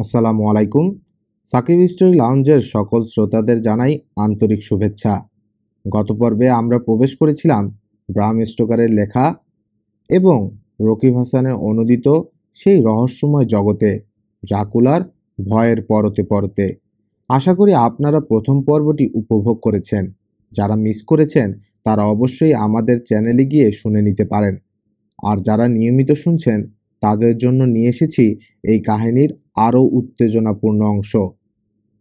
আসসালামু আলাইকুম। সাকিব স্টোরি লাউঞ্জের সকল শ্রোতাদের জানাই আন্তরিক শুভেচ্ছা। গত পর্বে আমরা প্রবেশ করেছিলাম ব্রাম স্টোকারের লেখা এবং রকিব হাসানের অনূদিত সেই রহস্যময় জগতে, ড্রাকুলার ভয়ের পরতে পরতে। আশা করি আপনারা প্রথম পর্বটি উপভোগ করেছেন। যারা মিস করেছেন তারা অবশ্যই আমাদের চ্যানেলে গিয়ে শুনে নিতে পারেন। আর যারা নিয়মিত শুনছেন তাদের জন্য নিয়ে এসেছি এই কাহিনীর আরও উত্তেজনাপূর্ণ অংশ।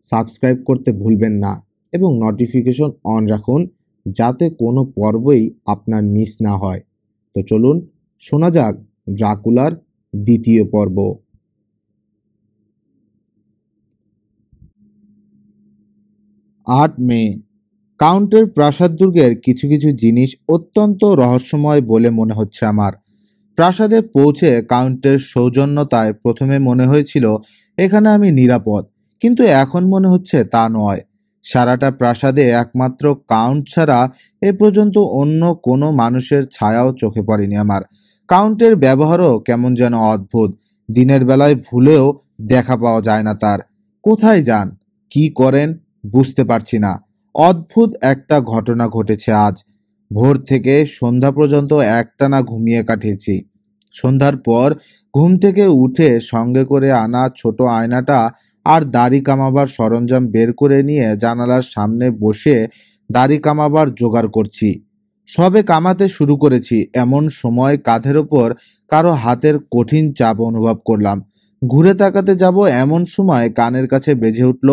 সাবস্ক্রাইব করতে ভুলবেন না এবং নোটিফিকেশন অন রাখুন যাতে কোনো পর্বই আপনার মিস না হয়। তো চলুন শোনা যাক ড্রাকুলার দ্বিতীয় পর্ব। 8 মে। কাউন্টের প্রাসাদ দুর্গের কিছু কিছু জিনিস অত্যন্ত রহস্যময় বলে মনে হচ্ছে আমার। প্রাসাদে পৌঁছে কাউন্টের সৌজন্যতায় প্রথমে মনে হয়েছিল এখানে আমি নিরাপদ, কিন্তু এখন মনে হচ্ছে তা নয়। সারাটা প্রাসাদে একমাত্র কাউন্ট ছাড়া এ পর্যন্ত অন্য কোনো মানুষের ছায়াও চোখে পড়েনি আমার। কাউন্টের ব্যবহারও কেমন যেন অদ্ভুত। দিনের বেলায় ভুলেও দেখা পাওয়া যায় না তার। কোথায় যান, কি করেন বুঝতে পারছি না। অদ্ভুত একটা ঘটনা ঘটেছে আজ। ভোর থেকে সন্ধ্যা পর্যন্ত একটানা ঘুমিয়ে কাটিয়েছি। সন্ধ্যার পর ঘুম থেকে উঠে সঙ্গে করে আনা ছোট আয়নাটা আর দাড়ি কামাবার সরঞ্জাম বের করে নিয়ে জানালার সামনে বসে দাড়ি কামাবার জোগাড় করছি। সবে কামাতে শুরু করেছি এমন সময় কাঁধের ওপর কারো হাতের কঠিন চাপ অনুভব করলাম। ঘুরে তাকাতে যাব এমন সময় কানের কাছে বেজে উঠল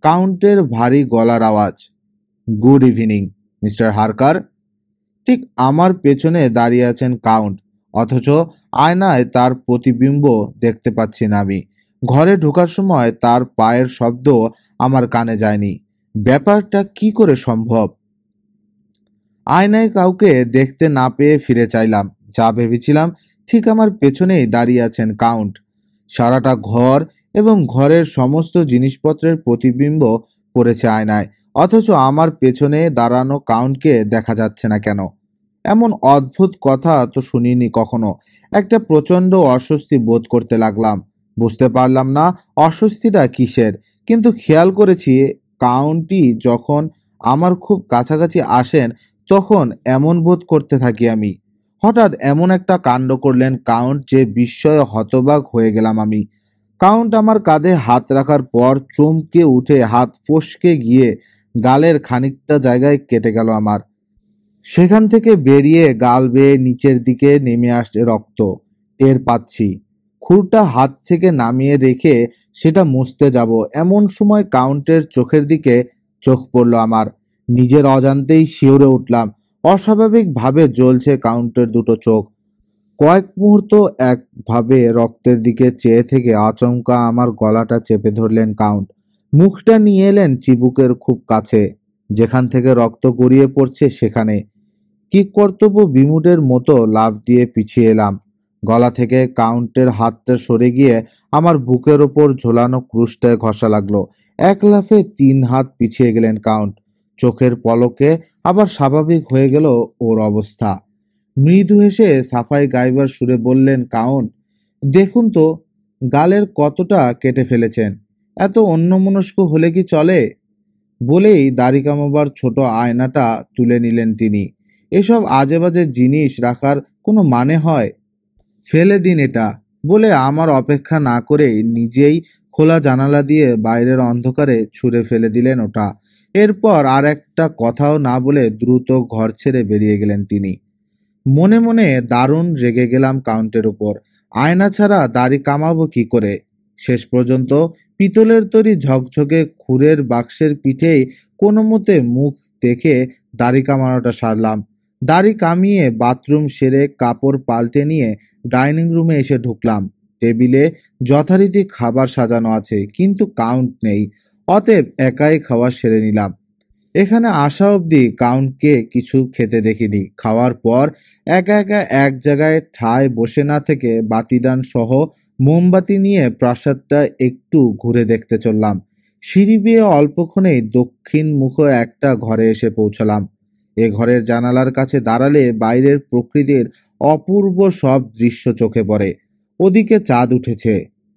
কাউন্টের ভারী গলার আওয়াজ। Good evening Mister Harker. ঠিক আমার পেছনে দাঁড়িয়ে আছেন কাউন্ট, অথচ আয়নায় তার প্রতিবিম্ব দেখতে পাচ্ছি না আমি। ঘরে ঢোকার সময় তার পায়ের শব্দ আমার কানে যায়নি। ব্যাপারটা কি করে সম্ভব? আয়নায় কাউকে দেখতে না পেয়ে ফিরে চাইলাম। যা ভেবেছিলাম ঠিক আমার পেছনেই দাঁড়িয়ে আছেন কাউন্ট। সারাটা ঘর এবং ঘরের সমস্ত জিনিসপত্রের প্রতিবিম্ব পড়েছে আয়নায়, অথচ আমার পেছনে দাঁড়ানো কাউন্টকে দেখা যাচ্ছে না কেন? এমন অদ্ভুত কথা তো শুনিনি কখনো। একটা প্রচণ্ড অস্বস্তি বোধ করতে লাগলাম। বুঝতে পারলাম না অস্বস্তিটা কিসের, কিন্তু খেয়াল করেছি কাউন্টই যখন আমার খুব কাছাকাছি আসেন তখন এমন বোধ করতে থাকি আমি। হঠাৎ এমন একটা কাণ্ড করলেন কাউন্ট যে বিস্ময়ে হতবাক হয়ে গেলাম আমি। কাউন্ট আমার কাঁধে হাত রাখার পর চমকে উঠে হাত ফসকে গিয়ে গালের খানিকটা জায়গায় কেটে গেল আমার। সেখান থেকে বেরিয়ে গাল বেয়ে নিচের দিকে নেমে আসছে রক্ত। টের পাচ্ছি। খুরটা হাত থেকে নামিয়ে রেখে সেটা মুছতে যাব এমন সময় কাউন্টের চোখের দিকে চোখ পড়ল আমার। নিজের অজান্তেই শিউরে উঠলাম। অস্বাভাবিকভাবে জ্বলছে কাউন্টের দুটো চোখ। কয়েক মুহূর্ত একভাবে রক্তের দিকে চেয়ে থেকে আচমকা আমার গলাটা চেপে ধরলেন কাউন্ট। মুখটা নিয়ে এলেন চিবুকের খুব কাছে, যেখান থেকে রক্ত গড়িয়ে পড়ছে সেখানে। কি কর্তব্য বিমূঢ়ের মতো লাফ দিয়ে পিছিয়ে এলাম। গলা থেকে কাউন্টের হাতটা সরে গিয়ে আমার বুকের ওপর ঝোলানো ক্রুশটায় ঘষা লাগলো। এক লাফে 3 হাত পিছিয়ে গেলেন কাউন্ট। চোখের পলকে আবার স্বাভাবিক হয়ে গেল ওর অবস্থা। মৃদু হেসে সাফাই গাইবার সুরে বললেন কাউন্ট, দেখুন তো গালের কতটা কেটে ফেলেছেন। এত অন্যমনস্ক হলে কি চলে? বলেই দাড়ি কামাবার ছোট আয়নাটা তুলে নিলেন তিনি। এসব আজে বাজে জিনিস রাখার কোনো মানে হয়? ফেলে দিন এটা বলে আমার অপেক্ষা না করেই নিজেই খোলা জানালা দিয়ে বাইরের অন্ধকারে ছুঁড়ে ফেলে দিলেন ওটা। এরপর আর একটা কথাও না বলে দ্রুত ঘর ছেড়ে বেরিয়ে গেলেন তিনি। মনে মনে দারুণ রেগে গেলাম কাউন্টের উপর। আয়না ছাড়া দাড়ি কামাবো কি করে? শেষ পর্যন্ত পিতলের তৈরি ঝকঝকে খুরের বাক্সের পিঠেই কোনো মতে মুখ দেখে দাড়ি কামানোটা সারলাম। দাড়ি কামিয়ে বাথরুম সেরে কাপড় পাল্টে নিয়ে ডাইনিং রুমে এসে ঢুকলাম। টেবিলে যথারীতি খাবার সাজানো আছে, কিন্তু কাউন্ট নেই। অতএব একাই খাওয়া সেরে নিলাম। এখানে আসা অবধি কাউন্টকে কিছু খেতে দেখিনি। খাওয়ার পর একা একা এক জায়গায় ঠায় বসে না থেকে বাতিদান সহ মোমবাতি নিয়ে প্রাসাদটা একটু ঘুরে দেখতে চললাম। সিঁড়ি বেয়ে অল্পক্ষণেই দক্ষিণ মুখ একটা ঘরে এসে পৌঁছলাম। এ ঘরের জানালার কাছে দাঁড়ালে বাইরের প্রকৃতির অপূর্ব সব দৃশ্য চোখে পড়ে। ওদিকে চাঁদ উঠেছে,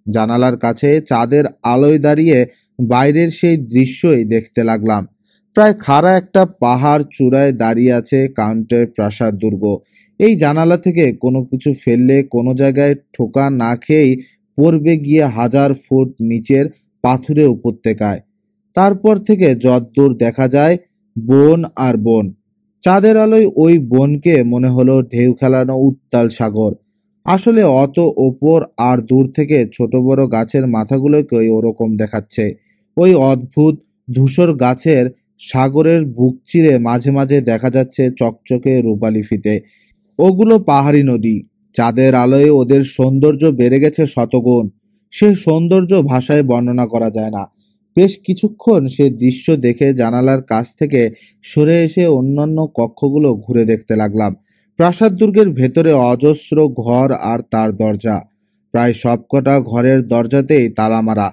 জানালার কাছে চাঁদের আলোয় দাঁড়িয়ে বাইরের সেই দৃশ্যই দেখতে লাগলাম। প্রায় খাড়া একটা পাহাড় চূড়ায় দাঁড়িয়ে আছে কাউন্টের প্রাসাদ দুর্গ। এই জানালা থেকে কোনো কিছু ফেললে কোনো জায়গায় ঠোকা না খেয়েই পড়বে গিয়ে 1000 ফুট নিচের পাথুরে উপত্যকায়। তারপর থেকে যদ্দূর দেখা যায় বন আর বন। চাঁদের আলোয় ওই বনকে মনে হলো ঢেউ খেলানো উত্তাল সাগর। আসলে অত ওপর আর দূর থেকে ছোট বড় গাছের মাথাগুলোকে ওরকম দেখাচ্ছে। ওই অদ্ভুত ধূসর গাছের সাগরের বুক চিরে মাঝে মাঝে দেখা যাচ্ছে চকচকে রূপালি ফিতে। ওগুলো পাহাড়ি নদী। চাঁদের আলোয় ওদের সৌন্দর্য বেড়ে গেছে শতগুণ। সে সৌন্দর্য ভাষায় বর্ণনা করা যায় না। বেশ কিছুক্ষণ সে দৃশ্য দেখে জানালার কাছ থেকে সরে এসে অন্যান্য কক্ষগুলো ঘুরে দেখতে লাগলাম। প্রাসাদ দুর্গের ভেতরে অজস্র ঘর আর তার দরজা। প্রায় সবকটা ঘরের দরজাতেই তালা মারা।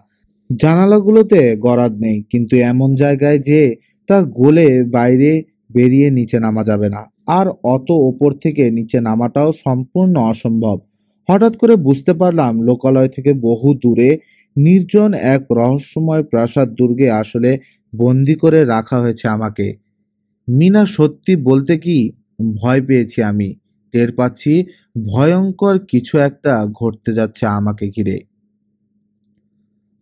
জানালাগুলোতে গরাদ নেই, কিন্তু এমন জায়গায় যে তা গলে বাইরে বেরিয়ে নিচে নামা যাবে না। আর অত ওপর থেকে নিচে নামাটাও সম্পূর্ণ অসম্ভব। হঠাৎ করে বুঝতে পারলাম লোকালয় থেকে বহু দূরে নির্জন এক রহস্যময় প্রাসাদ দুর্গে আসলে বন্দি করে রাখা হয়েছে আমাকে। মিনা, সত্যি বলতে কি ভয় পেয়েছি আমি। টের পাচ্ছি ভয়ঙ্কর কিছু একটা ঘটতে যাচ্ছে আমাকে ঘিরে।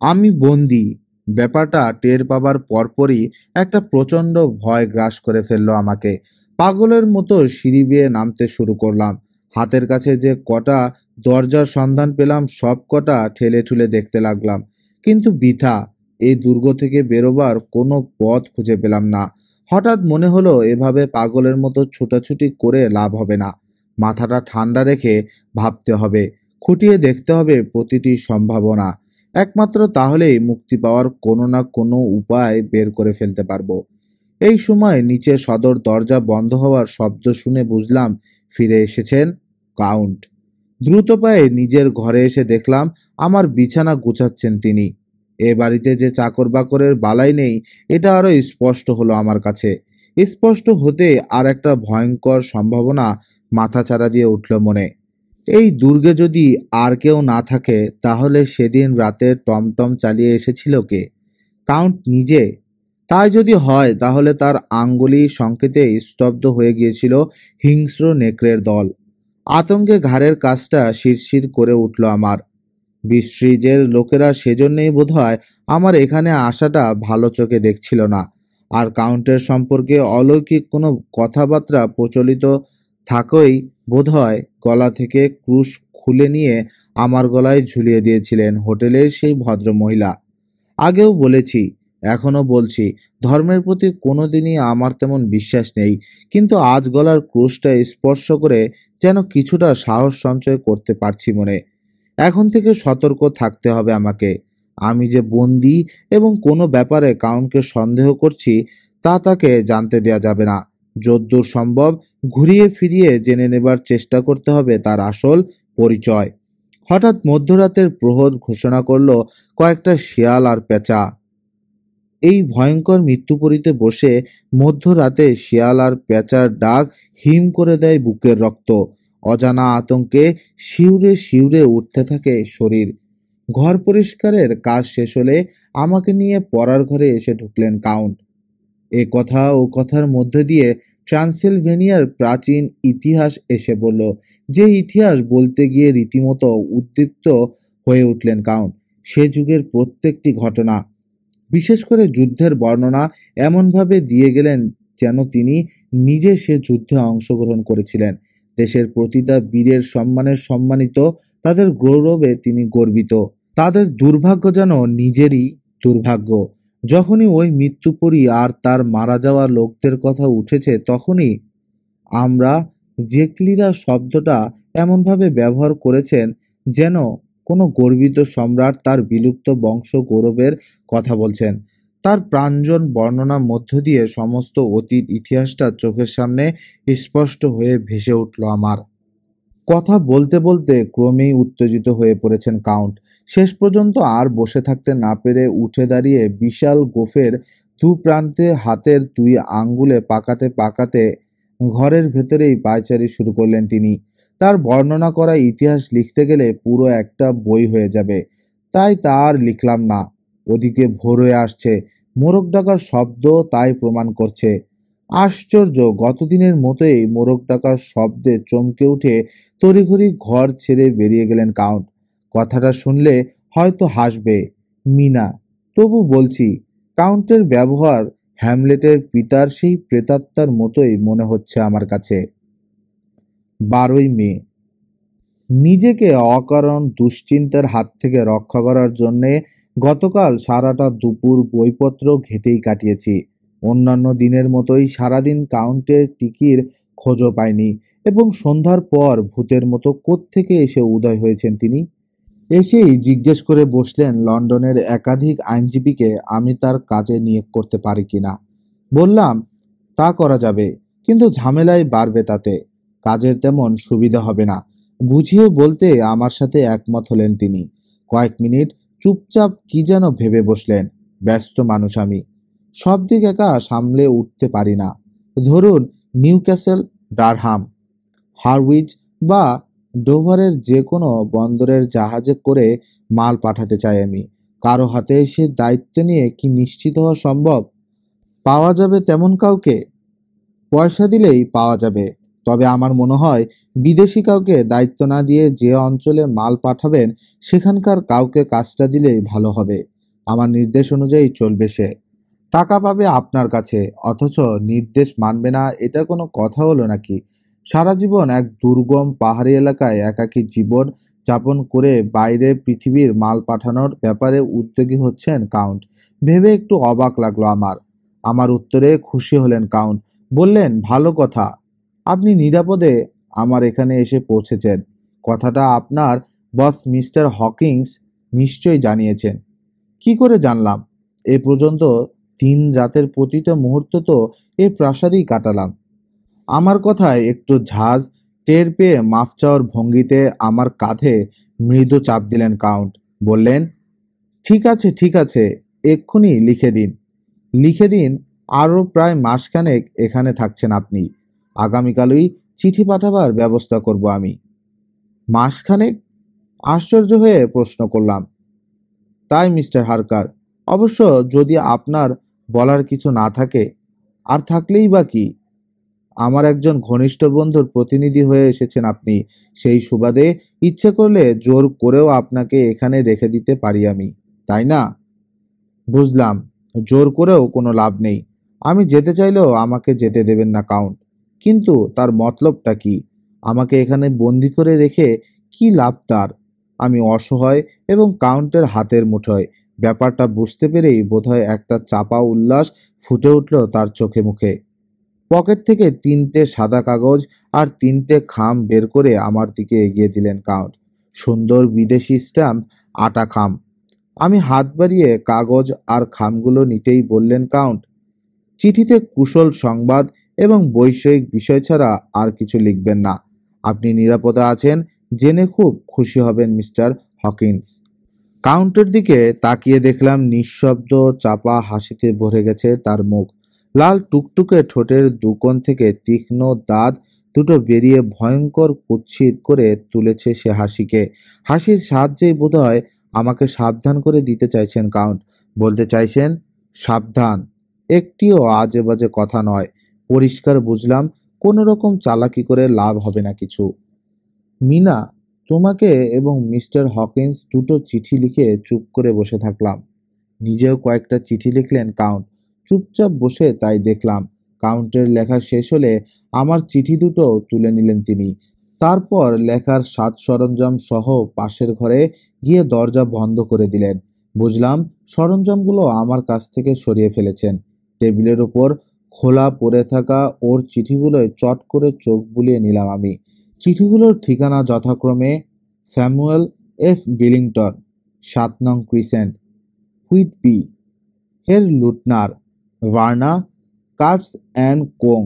আমি বন্দি। ব্যাপারটা টের পাবার পরপরই একটা প্রচণ্ড ভয় গ্রাস করে ফেললো আমাকে। পাগলের মতো সিঁড়ি বেয়ে নামতে শুরু করলাম। হাতের কাছে যে কটা দরজার সন্ধান পেলাম সব কটা ঠেলে ঠুলে দেখতে লাগলাম, কিন্তু বৃথা। এই দুর্গ থেকে বেরোবার কোনো পথ খুঁজে পেলাম না। হঠাৎ মনে হলো এভাবে পাগলের মতো ছোটাছুটি করে লাভ হবে না। মাথাটা ঠান্ডা রেখে ভাবতে হবে, খুঁটিয়ে দেখতে হবে প্রতিটি সম্ভাবনা। একমাত্র তাহলেই মুক্তি পাওয়ার কোনো না কোনো উপায় বের করে ফেলতে পারবো। এই সময় নিচে সদর দরজা বন্ধ হওয়ার শব্দ শুনে বুঝলাম ফিরে এসেছেন কাউন্ট। দ্রুত পায়ে নিজের ঘরে এসে দেখলাম আমার বিছানা গুছাচ্ছেন তিনি। এ বাড়িতে যে চাকর বাকরের বালাই নেই, এটা আরো স্পষ্ট হলো আমার কাছে। স্পষ্ট হতে আর একটা ভয়ঙ্কর সম্ভাবনা মাথাচাড়া দিয়ে উঠল মনে। এই দুর্গে যদি আর কেউ না থাকে, তাহলে সেদিন রাতে টমটম চালিয়ে এসেছিল কে? কাউন্ট নিজে? তাই যদি হয়, তাহলে তার আঙ্গুলি সংকেতে স্তব্ধ হয়ে গিয়েছিল হিংস্র নেকড়ের দল। আতঙ্কে ঘাড়ের কাছটা শিরশির করে উঠল আমার। বৃষ্টিজের লোকেরা সেজন্যই বোধহয় আমার এখানে আসাটা ভালো চোখে দেখছিল না। আর কাউন্টের সম্পর্কে অলৌকিক কোনো কথাবার্তা প্রচলিত থাকই বোধহয় গলা থেকে ক্রুশ খুলে নিয়ে আমার গলায় ঝুলিয়ে দিয়েছিলেন হোটেলের সেই ভদ্র মহিলা। আগেও বলেছি, এখনো বলছি, ধর্মের প্রতি কোনোদিনই আমার তেমন বিশ্বাস নেই, কিন্তু আজ গলার ক্রুশটা স্পর্শ করে যেন কিছুটা সাহস সঞ্চয় করতে পারছি মনে। এখন থেকে সতর্ক থাকতে হবে আমাকে। আমি যে বন্দি এবং কোনো ব্যাপারে কাউন্টকে সন্দেহ করছি, তা তাকে জানতে দেয়া যাবে না। যদ্দূর সম্ভব ঘুরিয়ে ফিরিয়ে জেনে নেবার চেষ্টা করতে হবে তার আসল পরিচয়। হঠাৎ মধ্যরাতের প্রহর ঘোষণা করলো কয়েকটা শিয়াল আর পেঁচা। এই ভয়ঙ্কর মৃত্যুপরীতে বসে মধ্যরাতে শিয়াল আর পেঁচার ডাক হিম করে দেয় বুকের রক্ত। অজানা আতঙ্কে শিউরে শিউরে উঠতে থাকে শরীর। ঘর পরিষ্কারের কাজ শেষ হলে আমাকে নিয়ে পড়ার ঘরে এসে ঢুকলেন কাউন্ট। এ কথা ও কথার মধ্যে দিয়ে ট্রান্সিলভেনিয়ার প্রাচীন ইতিহাস এসে বলল, যে ইতিহাস বলতে গিয়ে রীতিমতো উদ্দীপ্ত হয়ে উঠলেন কাউন্ট। সে যুগের প্রত্যেকটি ঘটনা, বিশেষ করে যুদ্ধের বর্ণনা এমনভাবে দিয়ে গেলেন যেন তিনি নিজে সে যুদ্ধে অংশগ্রহণ করেছিলেন। দেশের প্রতিটা বীরের সম্মানে সম্মানিত, তাদের গৌরবে তিনি গর্বিত। তাদের দুর্ভাগ্য যেন নিজেরই দুর্ভাগ্য। যখনই ওই মৃত্যুপরী আর তার মারা যাওয়া লোকদের কথা উঠেছে, তখনই আমরা জেকলিরা শব্দটা এমনভাবে ব্যবহার করেছেন যেন কোনো গর্বিত সম্রাট তার বিলুপ্ত বংশ গৌরবের কথা বলছেন। তার প্রাঞ্জল বর্ণনার মধ্য দিয়ে সমস্ত অতীত ইতিহাসটা চোখের সামনে স্পষ্ট হয়ে ভেসে উঠল আমার। কথা বলতে বলতে ক্রমেই উত্তেজিত হয়ে পড়েছেন কাউন্ট। শেষ পর্যন্ত আর বসে থাকতে না পেরে উঠে দাঁড়িয়ে বিশাল গোফের দু প্রান্তে হাতের দুই আঙ্গুলে পাকাতে পাকাতে ঘরের ভেতরেই পায়চারি শুরু করলেন তিনি। তার বর্ণনা করা ইতিহাস লিখতে গেলে পুরো একটা বই হয়ে যাবে। তাই তার লিখলাম না। ওদিকে ভোর হয়ে আসছে, মোরগ ডাকার শব্দ তাই প্রমাণ করছে। আশ্চর্য, গতদিনের মতোই মোরগ ডাকার শব্দে চমকে উঠে তড়িঘড়ি ঘর ছেড়ে বেরিয়ে গেলেন কাউন্ট। কথাটা শুনলে হয়তো হাসবে মিনা, তবু বলছি, কাউন্টের ব্যবহার হ্যামলেটের পিতার সেই প্রেতাত্মার মতোই মনে হচ্ছে আমার কাছে। 12ই মে। নিজেকে অকারণ দুশ্চিন্তার হাত থেকে রক্ষা করার জন্যে গতকাল সারাটা দুপুর বইপত্র ঘেঁটেই কাটিয়েছি। অন্যান্য দিনের মতোই সারাদিন কাউন্টের টিকির খোঁজও পাইনি, এবং সন্ধ্যার পর ভূতের মতো কোত্থেকে এসে উদয় হয়েছেন তিনি। এসেই জিজ্ঞেস করে বসলেন লন্ডনের একাধিক আইনজীবীকে আমি তার কাজে নিয়োগ করতে পারি কিনা। বললাম, তা করা যাবে, কিন্তু ঝামেলাই বাড়বে, তাতে কাজের তেমন সুবিধা হবে না। বুঝিয়ে বলতে আমার সাথে একমত হলেন তিনি। কয়েক মিনিট চুপচাপ কি যেন ভেবে বসলেন। ব্যস্ত মানুষ আমি, সব দিক একা সামলে উঠতে পারি না। ধরুন, নিউক্যাসল, ডারহাম, হারউইচ বা ডোভারের যে কোনো বন্দরের জাহাজে করে মাল পাঠাতে চাই আমি। কারো হাতে সে দায়িত্ব নিয়ে কি নিশ্চিত হওয়া সম্ভব? পাওয়া যাবে তেমন কাউকে? পয়সা দিলেই পাওয়া যাবে। তবে আমার মনে হয় বিদেশি কাউকে দায়িত্ব না দিয়ে যে অঞ্চলে মাল পাঠাবেন সেখানকার কাউকে কাজটা দিলেই ভালো হবে। আমার নির্দেশ অনুযায়ী চলবে সে। টাকা পাবে আপনার কাছে, অথচ নির্দেশ মানবে না, এটা কোনো কথা হলো নাকি? সারা জীবন এক দুর্গম পাহাড়ি এলাকায় একাকী জীবন যাপন করে বাইরে পৃথিবীর মাল পাঠানোর ব্যাপারে উদ্যোগী হচ্ছেন কাউন্ট। ভেবে একটু অবাক লাগলো আমার। আমার উত্তরে খুশি হলেন কাউন্ট। বললেন, ভালো কথা, আপনি নিরাপদে আমার এখানে এসে পৌঁছেছেন। কথাটা আপনার বস মিস্টার হকিংস নিশ্চয়ই জানিয়েছেন। কি করে জানলাম? এ পর্যন্ত 3 রাতের প্রতিটা মুহূর্ত তো এ প্রাসাদেই কাটালাম। আমার কথায় একটু ঝাঁজ টের পেয়ে মাফ চাওয়ার ভঙ্গিতে আমার কাঁধে মৃদু চাপ দিলেন কাউন্ট। বললেন, ঠিক আছে ঠিক আছে, এক্ষুনি লিখে দিন। লিখে দিন, আরও প্রায় মাসখানেক এখানে থাকছেন আপনি। আগামীকালই চিঠি পাঠাবার ব্যবস্থা করব আমি। মাসখানেক? আশ্চর্য হয়ে প্রশ্ন করলাম। তাই মিস্টার হারকার, অবশ্য যদি আপনার বলার কিছু না থাকে। আর থাকলেই বা কি, আমার একজন ঘনিষ্ঠ বন্ধুর প্রতিনিধি হয়ে এসেছেন আপনি। সেই সুবাদে ইচ্ছে করলে জোর করেও আপনাকে এখানে রেখে দিতে পারি আমি, তাই না? বুঝলাম, জোর করেও কোনো লাভ নেই। আমি যেতে চাইলেও আমাকে যেতে দেবেন না কাউন্ট। কিন্তু তার মতলবটা কি? আমাকে এখানে বন্দি করে রেখে কি লাভ তার? আমি অসহায় এবং কাউন্টের হাতের মুঠোয়। ব্যাপারটা বুঝতে পেরেই বোধহয় একটা চাপা উল্লাস ফুটে উঠল তার চোখে মুখে। পকেট থেকে 3টে সাদা কাগজ আর 3টে খাম বের করে আমার দিকে এগিয়ে দিলেন কাউন্ট। সুন্দর বিদেশি স্ট্যাম্প, আটা খাম। আমি হাত বাড়িয়ে কাগজ আর খামগুলো নিতেই বললেন কাউন্ট, চিঠিতে কুশল সংবাদ এবং বৈষয়িক বিষয় ছাড়া আর কিছু লিখবেন না। আপনি নিরাপদে আছেন জেনে খুব খুশি হবেন মিস্টার হকিন্স। কাউন্টের দিকে তাকিয়ে দেখলাম নিঃশব্দ চাপা হাসিতে ভরে গেছে তার মুখ। লাল টুকটুকে ঠোঁটের দুকোণ থেকে তীক্ষ্ণ দাঁত দুটো বেরিয়ে ভয়ঙ্কর কুৎসিত করে তুলেছে সে হাসিকে। হাসির সাহায্যেই বোধহয় আমাকে সাবধান করে দিতে চাইছেন কাউন্ট। বলতে চাইছেন, সাবধান। একটিও আজে বাজে কথা নয়। পরিষ্কার বুঝলাম কোনো রকম চালাকি করে লাভ হবে না কিছু। মিনা, তোমাকে এবং মিস্টার হকিন্স দুটো চিঠি লিখে চুপ করে বসে থাকলাম। নিজেও কয়েকটা চিঠি লিখলেন কাউন্ট। চুপচাপ বসে তাই দেখলাম। কাউন্টের লেখা শেষ হলে আমার চিঠি দুটো তুলে নিলেন তিনি। তারপর লেখার সাজ সরঞ্জাম সহ পাশের ঘরে গিয়ে দরজা বন্ধ করে দিলেন। বুঝলাম সরঞ্জামগুলো আমার কাছ থেকে সরিয়ে ফেলেছেন। টেবিলের ওপর খোলা পড়ে থাকা ওর চিঠিগুলোয় চট করে চোখ বুলিয়ে নিলাম আমি। চিঠিগুলোর ঠিকানা যথাক্রমে স্যামুয়েল এফ বিলিংটন, 7 নং Crescent, Whitby, Herr Leutner, Varna, Carters and Co,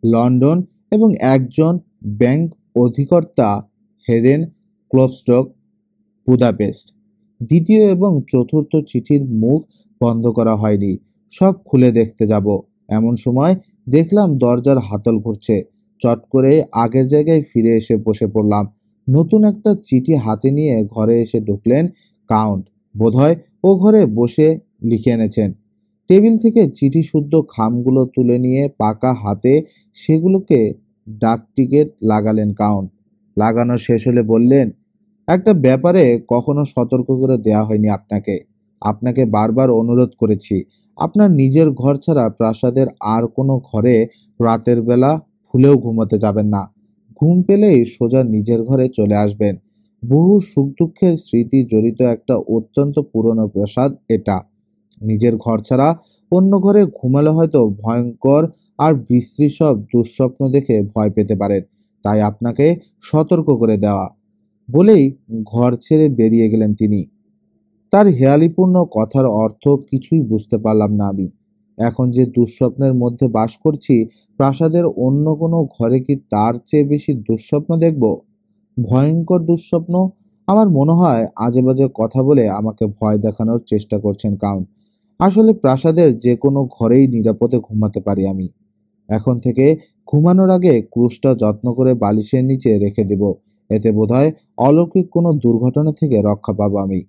London, এবং একজন ব্যাংক অধিকর্তা, হেরেন ক্লোপস্টক, বুদাপেস্ট। দ্বিতীয় এবং চতুর্থ চিঠির মুখ বন্ধ করা হয়নি। সব খুলে দেখতে যাব এমন সময় দেখলাম দরজার হাতল ঘুরছে। চট করে আগের জায়গায় ফিরে এসে বসে পড়লাম। নতুন একটা চিঠি হাতে নিয়ে ঘরে এসে ঢুকলেন কাউন্ট। বোধহয় ও ঘরে বসে লিখে এনেছেন। টেবিল থেকে চিঠি শুদ্ধ খামগুলো তুলে নিয়ে পাকা হাতে সেগুলোকে ডাক টিকিট লাগালেন কাউন্ট। লাগানো শেষ হলে বললেন, একটা ব্যাপারে কখনো সতর্ক করে দেয়া হয়নি আপনাকে। আপনাকে বারবার অনুরোধ করেছি, আপনার নিজের ঘর ছাড়া প্রাসাদের আর কোনো ঘরে রাতের বেলা ভুলেও ঘুমাতে যাবেন না। ঘুম পেলেই সোজা নিজের ঘরে চলে আসবেন। বহু সুখ দুঃখের স্মৃতি জড়িত একটা অত্যন্ত পুরনো প্রাসাদ এটা। নিজের ঘর ছাড়া অন্য ঘরে ঘুমালে হয়তো ভয়ঙ্কর আর বিশ্রী সব দুঃস্বপ্ন দেখে ভয় পেতে পারেন। তাই আপনাকে সতর্ক করে দেওয়া। বলেই ঘর ছেড়ে বেরিয়ে গেলেন তিনি। তার হেয়ালিপূর্ণ কথার অর্থ কিছুই বুঝতে পারলাম না আমি। এখন যে দুঃস্বপ্নের মধ্যে বাস করছি, প্রাসাদের অন্য কোনো ঘরে কি তার চেয়ে বেশি দুঃস্বপ্ন দেখব? ভয়ঙ্কর দুঃস্বপ্ন? আমার মনে হয় আজেবাজে কথা বলে আমাকে ভয় দেখানোর চেষ্টা করছেন কাউন্ট। আসলে প্রাসাদের যে কোনো ঘরেই নিরাপদে ঘুমাতে পারি আমি। এখন থেকে ঘুমানোর আগে ক্রুশটা যত্ন করে বালিশের নিচে রেখে দেব। এতে বোধহয় অলৌকিক কোনো দুর্ঘটনা থেকে রক্ষা পাবো আমি।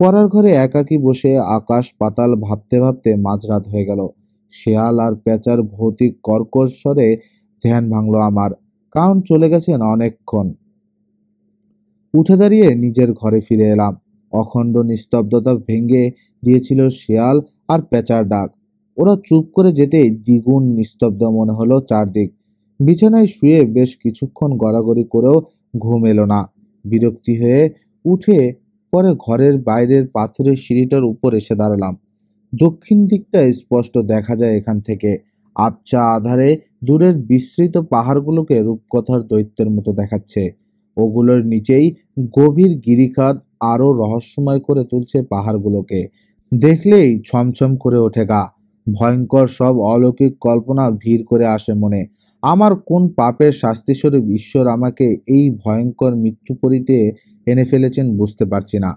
পড়ার ঘরে একাকী বসে আকাশ পাতাল ভাবতে ভাবতে মাঝরাত হয়ে গেল। শেয়াল আর পেঁচার ভৌতিক কর্কশ স্বরে ধ্যান ভাঙলো আমার। কাউন্ট চলে গেছেন অনেকক্ষণ। উঠে দাঁড়িয়ে নিজের ঘরে ফিরে এলাম। অখণ্ড নিস্তব্ধতা ভেঙে দিয়েছিল শেয়াল আর পেঁচার ডাক। ওরা চুপ করে যেতেই দ্বিগুণ নিস্তব্ধ মনে হলো চারদিক। বিছানায় শুয়ে বেশ কিছুক্ষণ গড়াগড়ি করেও ঘুম এলো না। বিরক্তি হয়ে উঠে পরে ঘরের বাইরের পাথরের সিঁড়িটার উপর এসে দাঁড়ালাম। দক্ষিণ দিকটা স্পষ্ট দেখা যায় এখান থেকে। আবছা আধারে দূরের বিস্তৃত পাহাড়গুলোকে রূপকথার দৈত্যের মতো দেখাচ্ছে। ওগুলোর নিচেই গভীর গিরিখাত আরো রহস্যময় করে তুলছে পাহাড়গুলোকে। দেখলেই ছমছম করে ওঠে গা। ভয়ঙ্কর সব অলৌকিক কল্পনা ভিড় করে আসে মনে। আমার কোন পাপের শাস্তিস্বরূপ ঈশ্বর আমাকে এই ভয়ঙ্কর মৃত্যুপরীতে এনে ফেলেছেন বুঝতে পারছি না।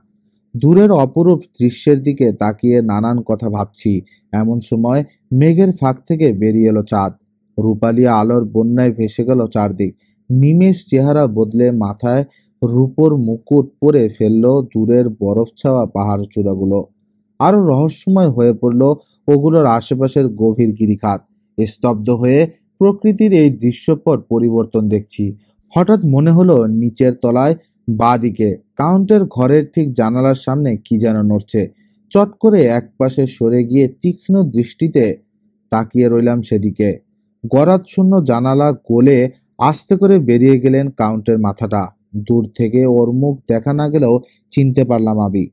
দূরের অপরূপ দৃশ্যের দিকে তাকিয়ে নানান কথা ভাবছি। এমন সময় মেঘের ফাঁক থেকে বেরিয়ে এলো চাঁদ। রূপালি আলোর বন্যায় ভেসে গেল চারদিক। নিমেষ চেহারা বদলে মাথায় রূপোর মুকুট পরে ফেললো দূরের বরফ ছাওয়া পাহাড় চূড়াগুলো। আরো রহস্যময় হয়ে পড়ল ওগুলোর আশেপাশের গভীর গিরিখাত। স্তব্ধ হয়ে প্রকৃতির এই দৃশ্যপট পরিবর্তন দেখছি। হঠাৎ মনে হলো নিচের তলায় বাঁদিকে কাউন্টের ঘরের ঠিক জানালার সামনে কি যেন নড়ছে। চট করে একপাশে সরে গিয়ে তীক্ষ্ণ দৃষ্টিতে তাকিয়ে রইলাম সেদিকে। গরাদশূন্য জানালা গলে আস্তে করে বেরিয়ে গেলেন কাউন্টের মাথাটা। দূর থেকে ওর মুখ দেখা না গেলেও চিনতে পারলাম আমি।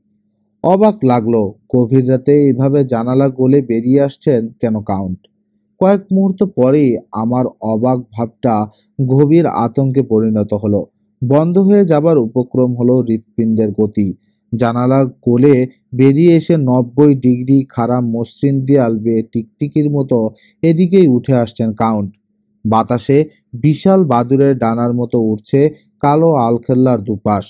অবাক লাগলো, গভীর রাতে এইভাবে জানালা গলে বেরিয়ে আসছেন কেন কাউন্ট? কয়েক মুহূর্ত পরেই আমার অবাক ভাবটা গভীর আতঙ্কে পরিণত হলো। বন্ধ হয়ে যাবার উপক্রম হলো হৃৎপিণ্ডের গতি। জানালা গলে বেরিয়ে এসে 90 ডিগ্রি খাড়া মসৃণ দেয়াল বেয়ে টিকটিকির মতো এদিকেই উঠে আসছেন কাউন্ট। বাতাসে বিশাল বাদুড়ের ডানার মতো উঠছে কালো আলখেল্লার দুপাশ।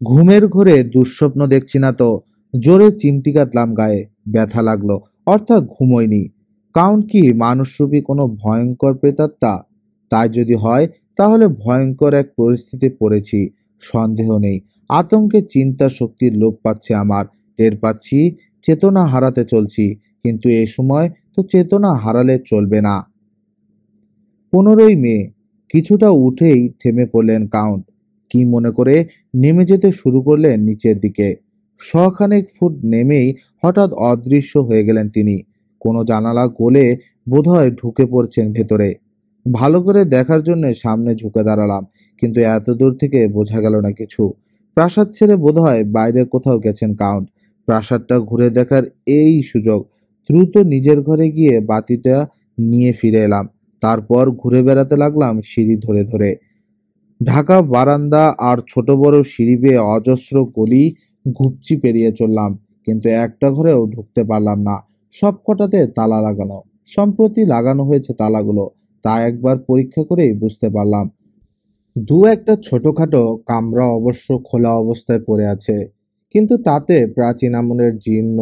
ঘুমের ঘোরে দুঃস্বপ্ন দেখছি না তো? জোরে চিমটি কাটলাম গায়ে, ব্যথা লাগলো। অর্থাৎ ঘুমোয়নি। কাউন্ট কি মানুষরূপী কোনো ভয়ঙ্কর প্রেতাত্মা? তাই যদি হয় তাহলে ভয়ঙ্কর এক পরিস্থিতি পড়েছি, সন্দেহ নেই। আতঙ্কে চিন্তা শক্তির লোপ পাচ্ছে আমার। টের পাচ্ছি চেতনা হারাতে চলছি, কিন্তু এ সময় তো চেতনা হারালে চলবে না। 15ই মে। কিছুটা উঠেই থেমে পড়লেন কাউন্ট। কি মনে করে নেমে যেতে শুরু করলেন নিচের দিকে। শখানেক ফুট নেমেই হঠাৎ অদৃশ্য হয়ে গেলেন তিনি। কোনো জানালা গলে বোধহয় ঢুকে পড়ছেন ভেতরে। ভালো করে দেখার জন্য সামনে ঝুঁকে দাঁড়ালাম, কিন্তু এত দূর থেকে বোঝা গেল না কিছু। প্রাসাদ ছেড়ে বোধহয় বাইরে কোথাও গেছেন কাউন্ট। প্রাসাদটা ঘুরে দেখার এই সুযোগ। দ্রুত নিজের ঘরে গিয়ে বাতিটা নিয়ে ফিরে এলাম। তারপর ঘুরে বেড়াতে লাগলাম সিঁড়ি ধরে ধরে। ঢাকা বারান্দা আর ছোট বড় সিঁড়ি বেয়ে অজস্র গলি ঘুপচি পেরিয়ে চললাম, কিন্তু একটা ঘরেও ঢুকতে পারলাম না। সবকটাতে তালা লাগানো। সম্প্রতি লাগানো হয়েছে তালাগুলো, তা একবার পরীক্ষা করেই বুঝতে পারলাম। দু একটা ছোটখাটো কামরা অবশ্য খোলা অবস্থায় পড়ে আছে, কিন্তু তাতে প্রাচীন আমলের জীর্ণ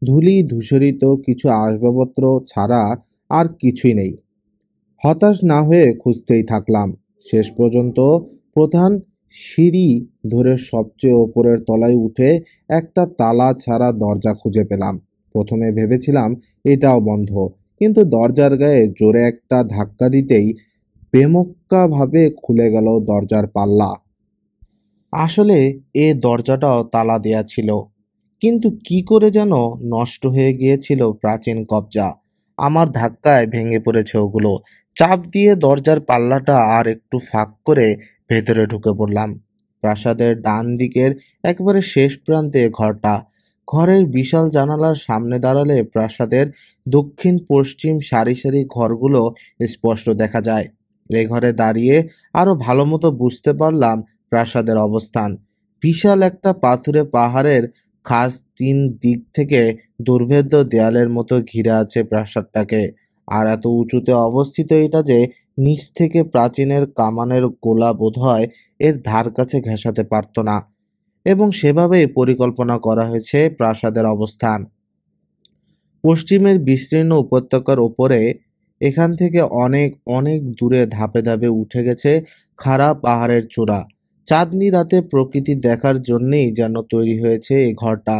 ধূলি ধূসরিত কিছু আসবাবপত্র ছাড়া আর কিছুই নেই। হতাশ না হয়ে খুঁজতেই থাকলাম। শেষ পর্যন্ত প্রধান সিঁড়ি ধরে সবচেয়ে ওপরের তলায় উঠে একটা তালা ছাড়া দরজা খুঁজে পেলাম। প্রথমে ভেবেছিলাম এটাও বন্ধ, কিন্তু দরজার গায়ে জোরে একটা ধাক্কা দিতেই বেমক্কা ভাবে খুলে গেল দরজার পাল্লা। আসলে এ দরজাটাও তালা দেয়া ছিল, কিন্তু কি করে যেন নষ্ট হয়ে গিয়েছিল প্রাচীন কবজা। আমার ধাক্কায় ভেঙে পড়েছে ওগুলো। চাপ দিয়ে দরজার পাল্লাটা আর একটু ফাঁক করে ভেতরে ঢুকে পড়লাম। প্রাসাদের ডান দিকের একেবারে শেষ প্রান্তে ঘরটা। ঘরের বিশাল জানালার সামনে দাঁড়ালে প্রাসাদের দক্ষিণ পশ্চিম সারি সারি ঘরগুলো স্পষ্ট দেখা যায়। এই ঘরে দাঁড়িয়ে আরো ভালো মতো বুঝতে পারলাম প্রাসাদের অবস্থান। বিশাল একটা পাথুরে পাহাড়ের খাস তিন দিক থেকে দুর্ভেদ্য দেয়ালের মতো ঘিরে আছে প্রাসাদটাকে। আর এত উঁচুতে অবস্থিত এটা যে নিচ থেকে প্রাচীনের কামানের গোলা বোধহয় এর ধার কাছে ঘেঁষাতে পারত না। এবং সেভাবেই পরিকল্পনা করা হয়েছে প্রাসাদের অবস্থান। পশ্চিমের বিস্তীর্ণ উপত্যকার ওপরে এখান থেকে অনেক অনেক দূরে ধাপে ধাপে উঠে গেছে খাড়া পাহাড়ের চূড়া। চাঁদনি রাতে প্রকৃতি দেখার জন্যেই যেন তৈরি হয়েছে এই ঘরটা।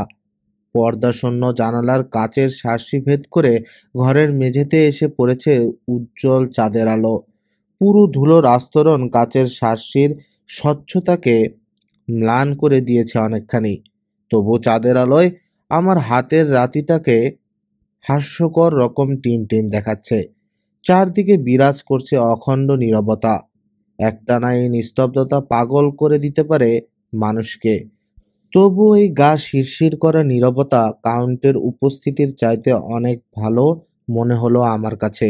পর্দাশূন্য জানালার কাচের শার্সি ভেদ করে ঘরের মেঝেতে এসে পড়েছে উজ্জ্বল চাঁদের আলো। পুরু ধুলোর আস্তরণ কাচের শার্সির স্বচ্ছতাকে ম্লান করে দিয়েছে অনেকখানি। তবু চাঁদের আলোয় আমার হাতের রাতিটাকে হাস্যকর রকম টিম টিম দেখাচ্ছে। চারদিকে বিরাজ করছে অখণ্ড নীরবতা। একটানা এই নিস্তব্ধতা পাগল করে দিতে পারে মানুষকে। তবু এই গা শিরশির করা নীরবতা কাউন্টের উপস্থিতির চাইতে অনেক ভালো মনে হলো আমার কাছে।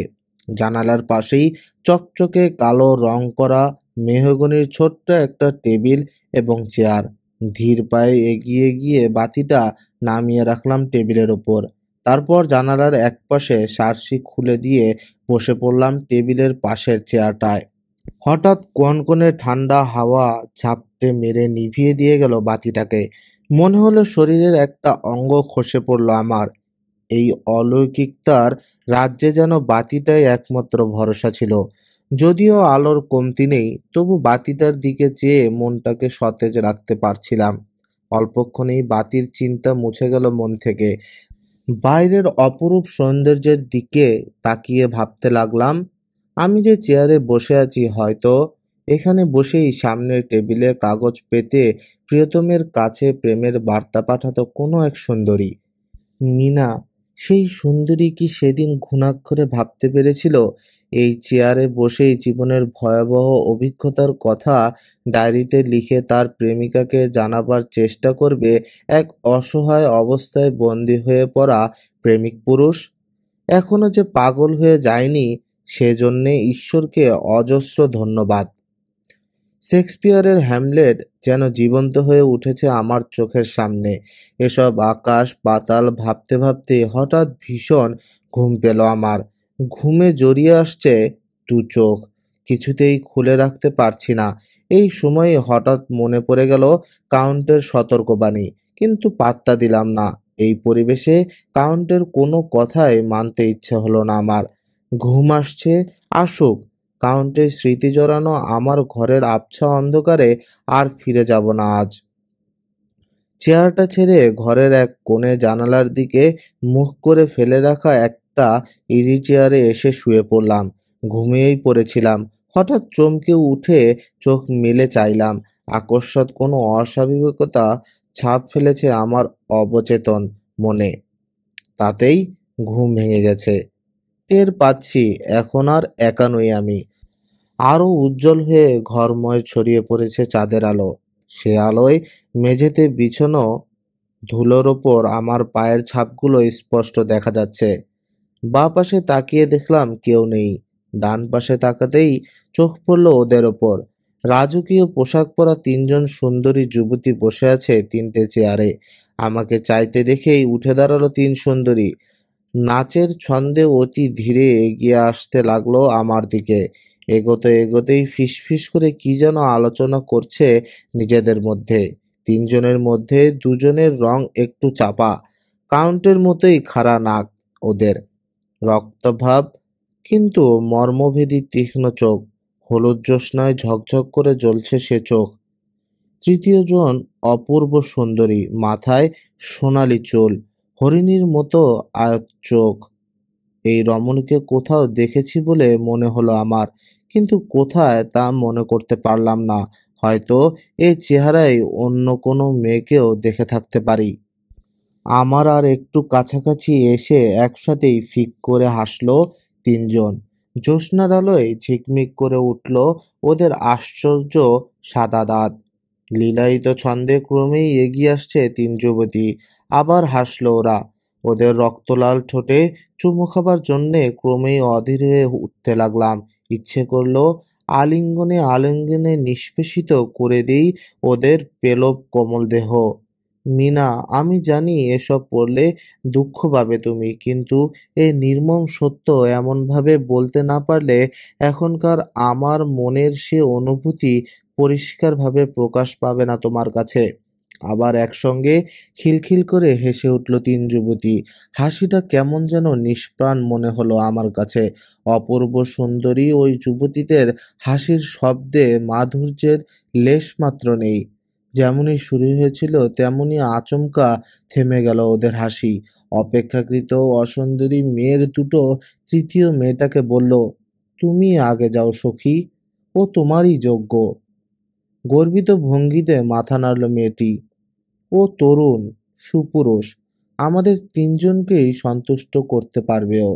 জানালার পাশেই চকচকে কালো রং করা মেহগনির ছোট্ট একটা টেবিল এবং চেয়ার। ধীর পায়ে এগিয়ে গিয়ে বাতিটা নামিয়ে রাখলাম টেবিলের ওপর। তারপর জানালার একপাশে শার্সি খুলে দিয়ে বসে পড়লাম টেবিলের পাশের চেয়ারটায়। হঠাৎ কনকনে ঠান্ডা হাওয়া ঝাপটে মেরে নিভিয়ে দিয়ে গেল বাতিটাকে। মনে হলো শরীরের একটা অঙ্গ খসে পড়ল আমার। এই অলৌকিকতার রাজ্যে যেন বাতিটাই একমাত্র ভরসা ছিল। যদিও আলোর কমতি নেই, তবু বাতিটার দিকে চেয়ে মনটাকে সতেজ রাখতে পারছিলাম। অল্পক্ষণেই বাতির চিন্তা মুছে গেল মন থেকে। বাইরের অপরূপ সৌন্দর্যের দিকে তাকিয়ে ভাবতে লাগলাম, আমি যে চেয়ারে বসে আছি, হয়তো এখানে বসেই সামনের টেবিলে কাগজ পেতে প্রিয়তমের কাছে প্রেমের বার্তা পাঠাতো কোনো এক সুন্দরী। মিনা, সেই সুন্দরী কি সেদিন ঘুণাক্ষরে ভাবতে পেরেছিল এই চেয়ারে বসেই জীবনের ভয়াবহ অভিজ্ঞতার কথা ডায়েরিতে লিখে তার প্রেমিকাকে জানাবার চেষ্টা করবে এক অসহায় অবস্থায় বন্দী হয়ে পড়া প্রেমিক পুরুষ? এখনো যে পাগল হয়ে যায়নি, সেজন্যে ঈশ্বরকে অজস্র ধন্যবাদ। শেক্সপিয়রের হ্যামলেট যেন জীবন্ত হয়ে উঠেছে আমার চোখের সামনে। এসব আকাশ পাতাল ভাবতে ভাবতে হঠাৎ ভীষণ ঘুম পেল আমার। ঘুমে জড়িয়ে আসছে দু চোখ, কিছুতেই খুলে রাখতে পারছি না। এই সময় হঠাৎ মনে পড়ে গেল কাউন্টের সতর্কবাণী, কিন্তু পাত্তা দিলাম না। এই পরিবেশে কাউন্টের কোনো কথাই মানতে ইচ্ছে হলো না আমার। ঘুম আসছে, আসুক। কাউন্টের স্মৃতি জড়ানো আমার ঘরের আবছা অন্ধকারে আর ফিরে যাব না আজ। চেয়ারটা ছেড়ে ঘরের এক কোণে জানালার দিকে মুখ করে ফেলে রাখা একটা ইজি চেয়ারে এসে শুয়ে পড়লাম। ঘুমিয়েই পড়েছিলাম। হঠাৎ চমকে উঠে চোখ মেলে চাইলাম। আকস্মাৎ কোনো অস্বাভাবিকতা ছাপ ফেলেছে আমার অবচেতন মনে। তাতেই ঘুম ভেঙে গেছে। টের পাচ্ছি এখন আর একা নই আমি। আরো উজ্জ্বল হয়ে ঘরময় ছড়িয়ে পড়েছে চাঁদের আলো। সে আলোয় মেঝেতে বিছানো ধুলোর ওপর আমার পায়ের ছাপগুলো স্পষ্ট দেখা যাচ্ছে। বাঁ পাশে তাকিয়ে দেখলাম কেউ নেই। ডান পাশে তাকাতেই চোখ পড়ল ওদের ওপর। রাজকীয় পোশাক পরা তিনজন সুন্দরী যুবতী বসে আছে তিনটে চেয়ারে। আমাকে চাইতে দেখেই উঠে দাঁড়ালো তিন সুন্দরী। নাচের ছন্দে অতি ধীরে এগিয়ে আসতে লাগলো আমার দিকে। এগোতে এগোতেই ফিসফিস করে কি যেন আলোচনা করছে নিজেদের মধ্যে। তিনজনের মধ্যে দুজনের রং একটু চাপা, কাউন্টের মতোই খাড়া নাক ওদের, রক্তভাব কিন্তু মর্মভেদী তীক্ষ্ণ চোখ। হলুদ জ্যোৎস্নায় ঝকঝক করে জ্বলছে সে চোখ। তৃতীয় জন অপূর্ব সুন্দরী, মাথায় সোনালি চুল, হরিণীর মতো আয়ত চোখ। এই রমণীকে কোথাও দেখেছি বলে মনে হলো আমার, কিন্তু কোথায় তা মনে করতে পারলাম না। হয়তো এই চেহারায় অন্য কোনো মেয়েকেও দেখে থাকতে পারি। আমার আর একটু কাছাকাছি এসে একসাথেই ফিক করে হাসলো তিনজন। জ্যোৎস্নার আলোয় ঝিকমিক করে উঠল ওদের আশ্চর্য সাদা দাঁত। লীলায়িত ছন্দে ক্রমেই এগিয়ে আসছে তিন যুবতী। আবার হাসলো ওরা। ওদের রক্তলাল ঠোঁটে চুমু খাবার জন্যে ক্রমেই অধীর হয়ে উঠতে লাগলাম। ইচ্ছে করলো আলিঙ্গনে আলিঙ্গনে নিষ্পেষিত করে দেই ওদের পেলব কোমল দেহ। মিনা, আমি জানি এসব পড়লে দুঃখ পাবে তুমি, কিন্তু এই নির্মম সত্য এমনভাবে বলতে না পারলে এখনকার আমার মনের সে অনুভূতি পরিষ্কারভাবে প্রকাশ পাবে না তোমার কাছে। আবার একসঙ্গে খিলখিল করে হেসে উঠল তিন যুবতী। হাসিটা কেমন যেন নিষ্প্রাণ মনে হলো আমার কাছে। অপূর্ব সুন্দরী ওই যুবতীদের হাসির শব্দে মাধুর্যের লেশমাত্র নেই। যেমনি শুরু হয়েছিল তেমনি আচমকা থেমে গেল ওদের হাসি। অপেক্ষাকৃত অসুন্দরী মেয়ের দুটো তৃতীয় মেয়েটাকে বলল, তুমি আগে যাও সখী, ও তোমারই যোগ্য। গর্বিত ভঙ্গিতে মাথা নাড়ল মেয়েটি। ও তরুণ, সুপুরুষ, আমাদের তিনজনকেই সন্তুষ্ট করতে পারবে ও।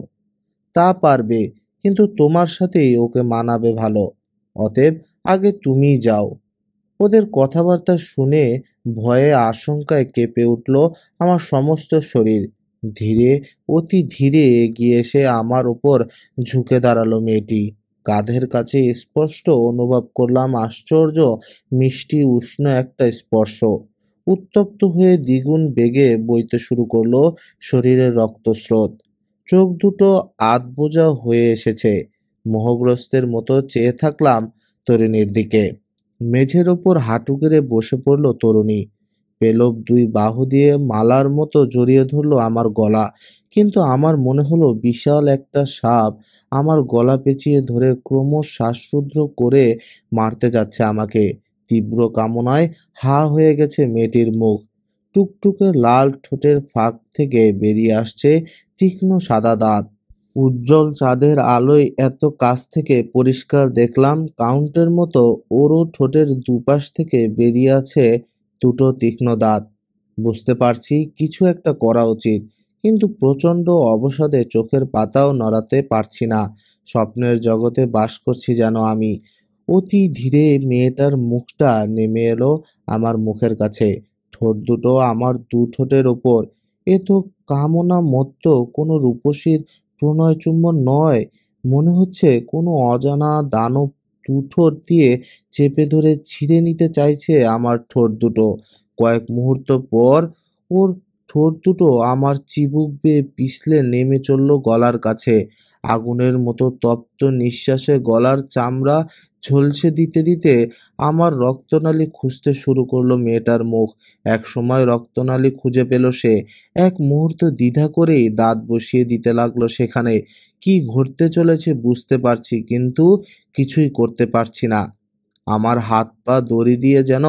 তা পারবে, কিন্তু তোমার সাথেই ওকে মানাবে ভালো। অতএব আগে তুমিই যাও। ওদের কথাবার্তা শুনে ভয়ে আশঙ্কায় কেঁপে উঠল আমার সমস্ত শরীর। ধীরে, অতি ধীরে এগিয়ে এসে আমার উপর ঝুঁকে দাঁড়ালো মেয়েটি। কাঁধের কাছে স্পষ্ট অনুভব করলাম আশ্চর্য মিষ্টি উষ্ণ একটা স্পর্শ। উত্তপ্ত হয়ে দ্বিগুণ বেগে বইতে শুরু করলো শরীরের রক্তস্রোত। চোখ দুটো আধবোজা হয়ে এসেছে। মোহগ্রস্তের মতো চেয়ে থাকলাম তরুণীর দিকে। মেঝের ওপর হাঁটু গেড়ে বসে পড়ল তরুণী। পেলব দুই বাহু দিয়ে মালার মতো জড়িয়ে ধরল আমার গলা। কিন্তু আমার মনে হলো বিশাল একটা সাপ আমার গলা পেঁচিয়ে ধরে ক্রমশ শ্বাসরুদ্ধ করে মারতে যাচ্ছে আমাকে। তীব্র কামনায় হা হয়ে গেছে মেয়েটির মুখ। টুকটুকে লাল ঠোঁটের ফাঁক থেকে বেরিয়ে আসছে তীক্ষ্ণ সাদা দাঁত। উজ্জ্বল চাঁদের আলোয় এত কাছ থেকে পরিষ্কার দেখলাম কাউন্টের মতো ওরও ঠোঁটের দুপাশ থেকে বেরিয়ে আছে দুটো তীক্ষ্ণ দাঁত। বুঝতে পারছি কিছু একটা করা উচিত, কিন্তু প্রচণ্ড অবসাদে চোখের পাতাও নড়াতে পারছি না। স্বপ্নের জগতে বাস করছি যেন আমি। অতি ধীরে মেয়েটার মুখটা নেমে এলো আমার মুখের কাছে। ঠোঁট দুটো আমার দু ঠোঁটের ওপর। এ তো কামনা মত্ত কোনো রূপসীর প্রণয় চুম্বন নয়, মনে হচ্ছে কোনো অজানা দানব দু ঠোঁট দিয়ে চেপে ধরে ছিঁড়ে নিতে চাইছে আমার ঠোঁট দুটো। কয়েক মুহূর্ত পর ওর ঠোঁট দুটো আমার চিবুক বেয়ে পিছলে নেমে চলল গলার কাছে। আগুনের মতো তপ্ত নিঃশ্বাসে গলার চামড়া ঝলসে দিতে দিতে আমার রক্তনালী খুঁজতে শুরু করলো মেয়েটার মুখ। এক সময় রক্তনালী খুঁজে পেল সে। এক মুহূর্ত দ্বিধা করেই দাঁত বসিয়ে দিতে লাগলো সেখানে। কি ঘটতে চলেছে বুঝতে পারছি, কিন্তু কিছুই করতে পারছি না। আমার হাত পা দড়ি দিয়ে যেন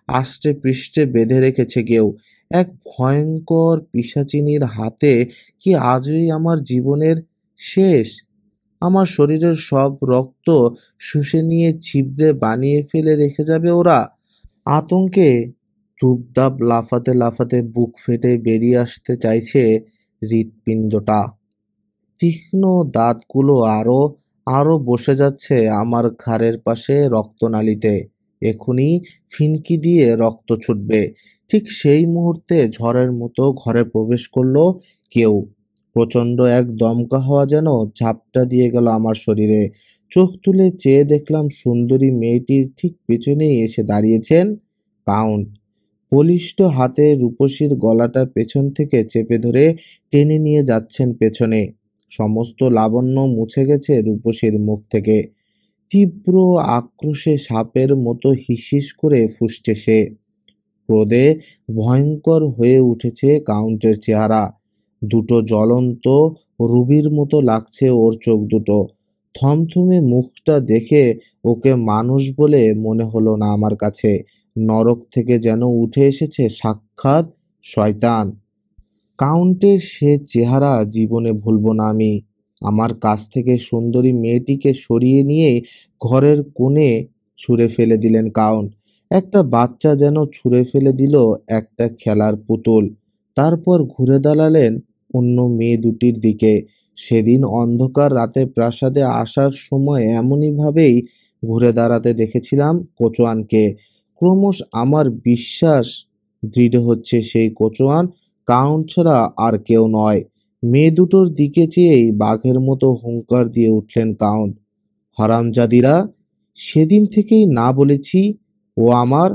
আষ্টে পৃষ্ঠে বেঁধে রেখেছে কেউ। এক ভয়ঙ্কর পিশাচিনীর হাতে কি আজই আমার জীবনের শেষ? আমার শরীরের সব রক্ত শুষে নিয়ে ছিবড়ে বানিয়ে ফেলে রেখে যাবে ওরা। আতঙ্কে ধূপধাপ লাফাতে লাফাতে বুক ফেটে বেরিয়ে আসতে চাইছে হৃৎপিণ্ডটা। তীক্ষ্ণ দাঁতগুলো আরো আরো বসে যাচ্ছে আমার ঘাড়ের পাশে রক্তনালীতে। এখুনি ফিনকি দিয়ে রক্ত ছুটবে। ঠিক সেই মুহূর্তে ঝড়ের মতো ঘরে প্রবেশ করলো কেউ। প্রচণ্ড এক দমকা হাওয়া যেন ঝাপটা দিয়ে গেল আমার শরীরে। চোখ তুলে চেয়ে দেখলাম সুন্দরী মেয়েটির ঠিক পেছনেই এসে দাঁড়িয়েছেন কাউন্ট। বলিষ্ঠ হাতে রূপসীর গলাটা পেছন থেকে চেপে ধরে টেনে নিয়ে যাচ্ছেন পেছনে। সমস্ত লাবণ্য মুছে গেছে রূপসীর মুখ থেকে। তীব্র আক্রোশে সাপের মতো হিসিস করে ফুঁসছে সে। ক্রোধে ভয়ঙ্কর হয়ে উঠেছে কাউন্টের চেহারা। দুটো জ্বলন্ত রুবির মতো লাগছে ওর চোখ দুটো। থমথমে মুখটা দেখে ওকে মানুষ বলে মনে হলো না আমার কাছে। নরক থেকে যেন উঠে এসেছে সাক্ষাৎ শয়তান। কাউন্টের সে চেহারা জীবনে ভুলব না আমি। আমার কাছ থেকে সুন্দরী মেয়েটিকে সরিয়ে নিয়ে ঘরের কোণে ছুঁড়ে ফেলে দিলেন কাউন্ট। একটা বাচ্চা যেন ছুঁড়ে ফেলে দিল একটা খেলার পুতুল। তারপর ঘুরে দাঁড়ালেন অন্য মেয়ে দুটির দিকে। সেদিন অন্ধকার রাতে প্রাসাদে আসার সময় এমনইভাবেই ঘুরে দাঁড়াতে দেখেছিলাম কোচোয়ানকে। ক্রমশ আমার বিশ্বাস দৃঢ় হচ্ছে সেই কোচোয়ান কাউন্ট ছাড়া আর কেউ নয়। মেয়ে দুটোর দিকে চেয়েই বাঘের মতো হুংকার দিয়ে উঠলেন কাউন্ট। হারামজাদিরা, সেদিন থেকেই না বলেছি ও আমার।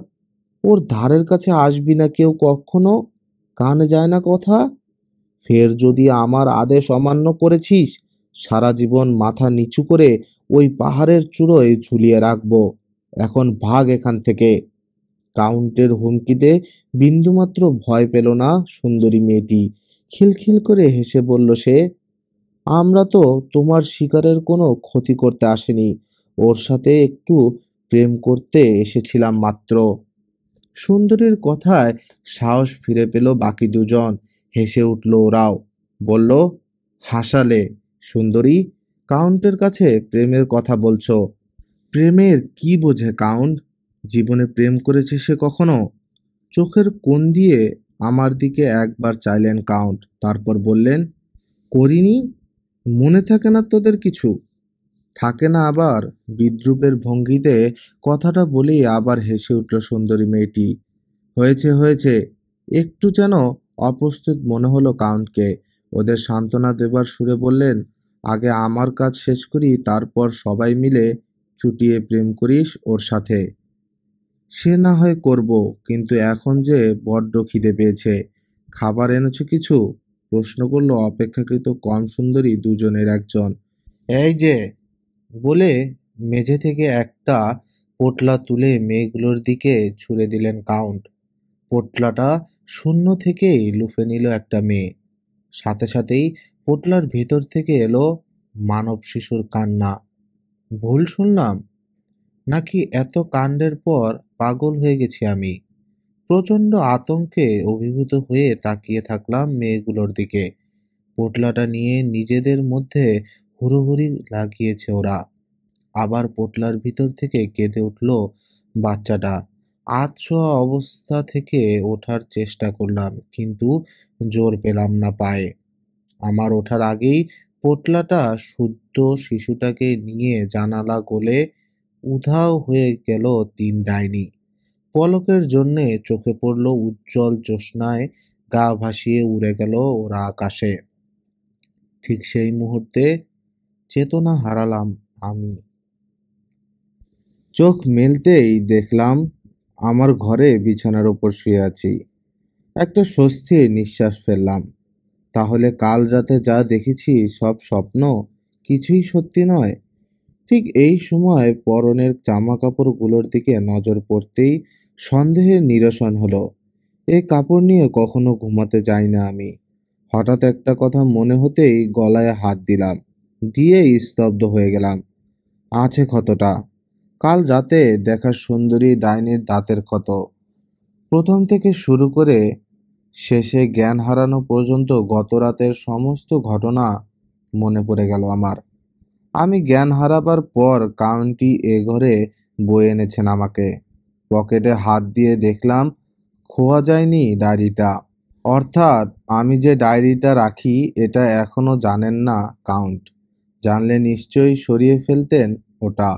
ওর ধারের কাছে আসবি না কেউ কখনো। কানে যায় না কথা। ফের যদি আমার আদেশ অমান্য করেছিস, সারা জীবন মাথা নিচু করে ওই পাহাড়ের চূড়োয় ঝুলিয়ে রাখবো। এখন ভাগ এখান থেকে। কাউন্টের হুমকিতে বিন্দুমাত্র ভয় পেল না সুন্দরী মেয়েটি। খিলখিল করে হেসে বলল সে, আমরা তো তোমার শিকারের কোনো ক্ষতি করতে আসিনি, ওর সাথে একটু প্রেম করতে এসেছিলাম মাত্র। সুন্দরীর কথায় সাহস ফিরে পেল বাকি দুজন। হেসে উঠল ওরাও। বলল, হাসালে সুন্দরী, কাউন্টের কাছে প্রেমের কথা বলছো? প্রেমের কি বোঝে কাউন্ট? জীবনে প্রেম করেছে সে কখনো? চোখের কোণ দিয়ে আমার দিকে একবার চাইলেন কাউন্ট, তারপর বললেন, করিনি। মনে থাকে না তোদের কিছু? থাকে না আবার? বিদ্রূপের ভঙ্গিতে কথাটা বলেই আবার হেসে উঠল সুন্দরী মেয়েটি। হয়েছে হয়েছে। একটু যেন অপ্রস্তুত মনে হলো কাউন্টকে। ওদের সান্ত্বনা দেবার সুরে বললেন, আগে আমার কাজ শেষ করি, তারপর সবাই মিলে চুটিয়ে প্রেম করিস ওর সাথে। সে না হয় করব, কিন্তু এখন যে বড্ড খিদে পেয়েছে। খাবার এনেছো কিছু? প্রশ্ন করল অপেক্ষাকৃত কম সুন্দরী দুজনের একজন। এই যে, বলে মেঝে থেকে একটা পোটলা তুলে মেয়েগুলোর দিকে ছুঁড়ে দিলেন কাউন্ট। পোটলাটা শূন্য থেকেই লুফে নিল একটা মেয়ে। সাথে সাথেই পোটলার ভেতর থেকে এলো মানব শিশুর কান্না। ভুল শুনলাম নাকি এত কাণ্ডের পর পাগল হয়ে গেছি আমি? প্রচণ্ড আতঙ্কে অভিভূত হয়ে তাকিয়ে থাকলাম মেয়েগুলোর দিকে। পোটলাটা নিয়ে নিজেদের মধ্যে হুড়োহুড়ি লাগিয়েছে ওরা। আবার পোটলার ভিতর থেকে কেঁদে উঠল বাচ্চাটা। আধশোয়া অবস্থা থেকে ওঠার চেষ্টা করলাম, কিন্তু জোর পেলাম না পায়ে। আমার ওঠার আগেই পোটলাটা শুদ্ধ শিশুটাকে নিয়ে জানালা গলে উধাও হয়ে গেল তিন ডাইনি। পলকের জন্যে চোখে পড়ল উজ্জ্বল জ্যোৎস্নায় গা ভাসিয়ে উড়ে গেল ওরা আকাশে। ঠিক সেই মুহূর্তে চেতনা হারালাম আমি। চোখ মেলতেই দেখলাম আমার ঘরে বিছানার ওপর শুয়ে আছি। একটা স্বস্তির নিঃশ্বাস ফেললাম। তাহলে কাল রাতে যা দেখেছি সব স্বপ্ন, কিছুই সত্যি নয়। ঠিক এই সময় পরনের জামা কাপড়গুলোর দিকে নজর পড়তেই সন্দেহের নিরসন হলো। এই কাপড় নিয়ে কখনো ঘুমাতে যাই না আমি। হঠাৎ একটা কথা মনে হতেই গলায় হাত দিলাম, দিয়েই স্তব্ধ হয়ে গেলাম। আছে ক্ষতটা, কাল রাতে দেখা সুন্দরী ডাইনির দাঁতের ক্ষত। প্রথম থেকে শুরু করে শেষে জ্ঞান হারানো পর্যন্ত গত রাতের সমস্ত ঘটনা মনে পড়ে গেল আমার। আমি জ্ঞান হারাবার পর কাউন্টি এ ঘরে বয়ে এনেছেন আমাকে। পকেটে হাত দিয়ে দেখলাম খোয়া যায়নি ডায়েরিটা। অর্থাৎ আমি যে ডায়েরিটা রাখি এটা এখনো জানেন না কাউন্ট। জানলে নিশ্চয়ই সরিয়ে ফেলতেন ওটা।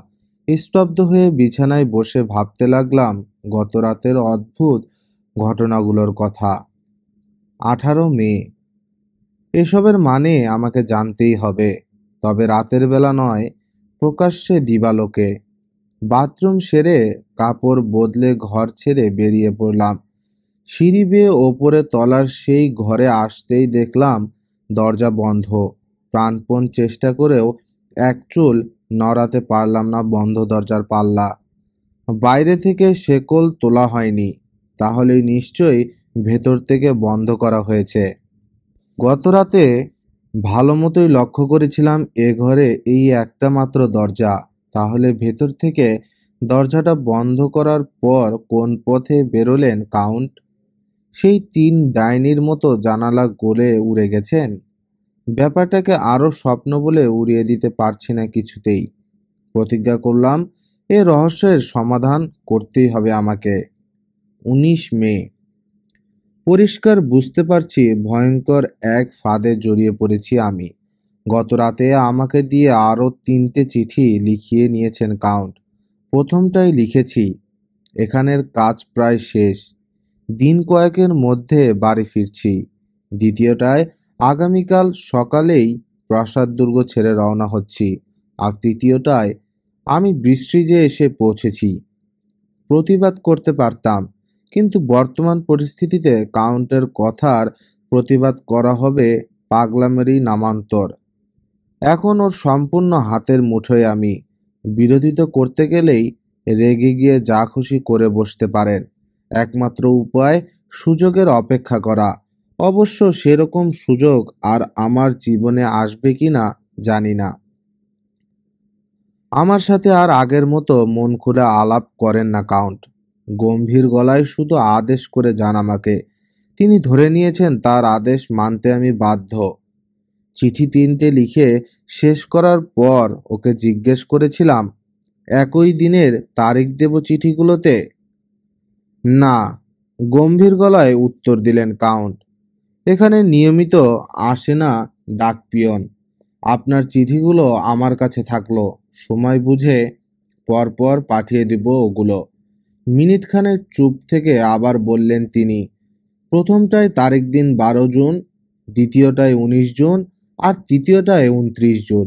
স্তব্ধ হয়ে বিছানায় বসে ভাবতে লাগলাম গত রাতের অদ্ভুত ঘটনাগুলোর কথা। 18 মে, এসবের মানে আমাকে জানতেই হবে। তবে রাতের বেলা নয়, প্রকাশ্যে দিবালোকে। বাথরুম সেরে কাপড় বদলে ঘর ছেড়ে বেরিয়ে পড়লাম। সিঁড়ি বেয়ে ওপরে তলার সেই ঘরে আসতেই দেখলাম দরজা বন্ধ। প্রাণপণ চেষ্টা করেও এক চুল নড়াতে পারলাম না বন্ধ দরজার পাল্লা। বাইরে থেকে শেকল তোলা হয়নি, তাহলে নিশ্চয়ই ভেতর থেকে বন্ধ করা হয়েছে। গত রাতে ভালো মতোই লক্ষ্য করেছিলাম এ ঘরে এই একটা মাত্র দরজা, তাহলে ভেতর থেকে দরজাটা বন্ধ করার পর কোন পথে বেরোলেন কাউন্ট? সেই ৩ ডাইনির মতো জানালা গলে উড়ে গেছেন? ব্যাপারটাকে আরো স্বপ্ন বলে উড়িয়ে দিতে পারছি না কিছুতেই। প্রতিজ্ঞা করলাম, এ রহস্যের সমাধান করতেই হবে আমাকে। ১৯ মে। পরিষ্কার বুঝতে পারছি ভয়ঙ্কর এক ফাঁদে জড়িয়ে পড়েছি আমি। গত রাতে আমাকে দিয়ে আরও ৩টে চিঠি লিখিয়ে নিয়েছেন কাউন্ট। প্রথমটাই লিখেছি, এখানের কাজ প্রায় শেষ, দিন কয়েকের মধ্যে বাড়ি ফিরছি। দ্বিতীয়টায়, আগামীকাল সকালেই প্রাসাদ দুর্গ ছেড়ে রওনা হচ্ছি। আর তৃতীয়টায়, আমি ব্রিস্টিজে এসে পৌঁছেছি। প্রতিবাদ করতে পারতাম, কিন্তু বর্তমান পরিস্থিতিতে কাউন্টের কথার প্রতিবাদ করা হবে পাগলামেরই নামান্তর। এখন ওর সম্পূর্ণ হাতের মুঠোয় আমি। বিরোধিতা করতে গেলেই রেগে গিয়ে যা খুশি করে বসতে পারেন। একমাত্র উপায় সুযোগের অপেক্ষা করা। অবশ্য সেরকম সুযোগ আর আমার জীবনে আসবে কিনা জানি না। আমার সাথে আর আগের মতো মন খুলে আলাপ করেন না কাউন্ট। গম্ভীর গলায় শুধু আদেশ করে যান আমাকে। তিনি ধরে নিয়েছেন তার আদেশ মানতে আমি বাধ্য। চিঠি ৩টে লিখে শেষ করার পর ওকে জিজ্ঞেস করেছিলাম, একই দিনের তারিখ দেব চিঠিগুলোতে? না, গম্ভীর গলায় উত্তর দিলেন কাউন্ট। এখানে নিয়মিত আসে না ডাক পিয়ন। আপনার চিঠিগুলো আমার কাছে থাকলো, সময় বুঝে পরপর পাঠিয়ে দেব ওগুলো। মিনিটখানেক চুপ থেকে আবার বললেন তিনি, প্রথমটায় তারিখ দিন ১২ জুন, দ্বিতীয়টায় ১৯ জুন, আর তৃতীয়টায় ২৯ জুন।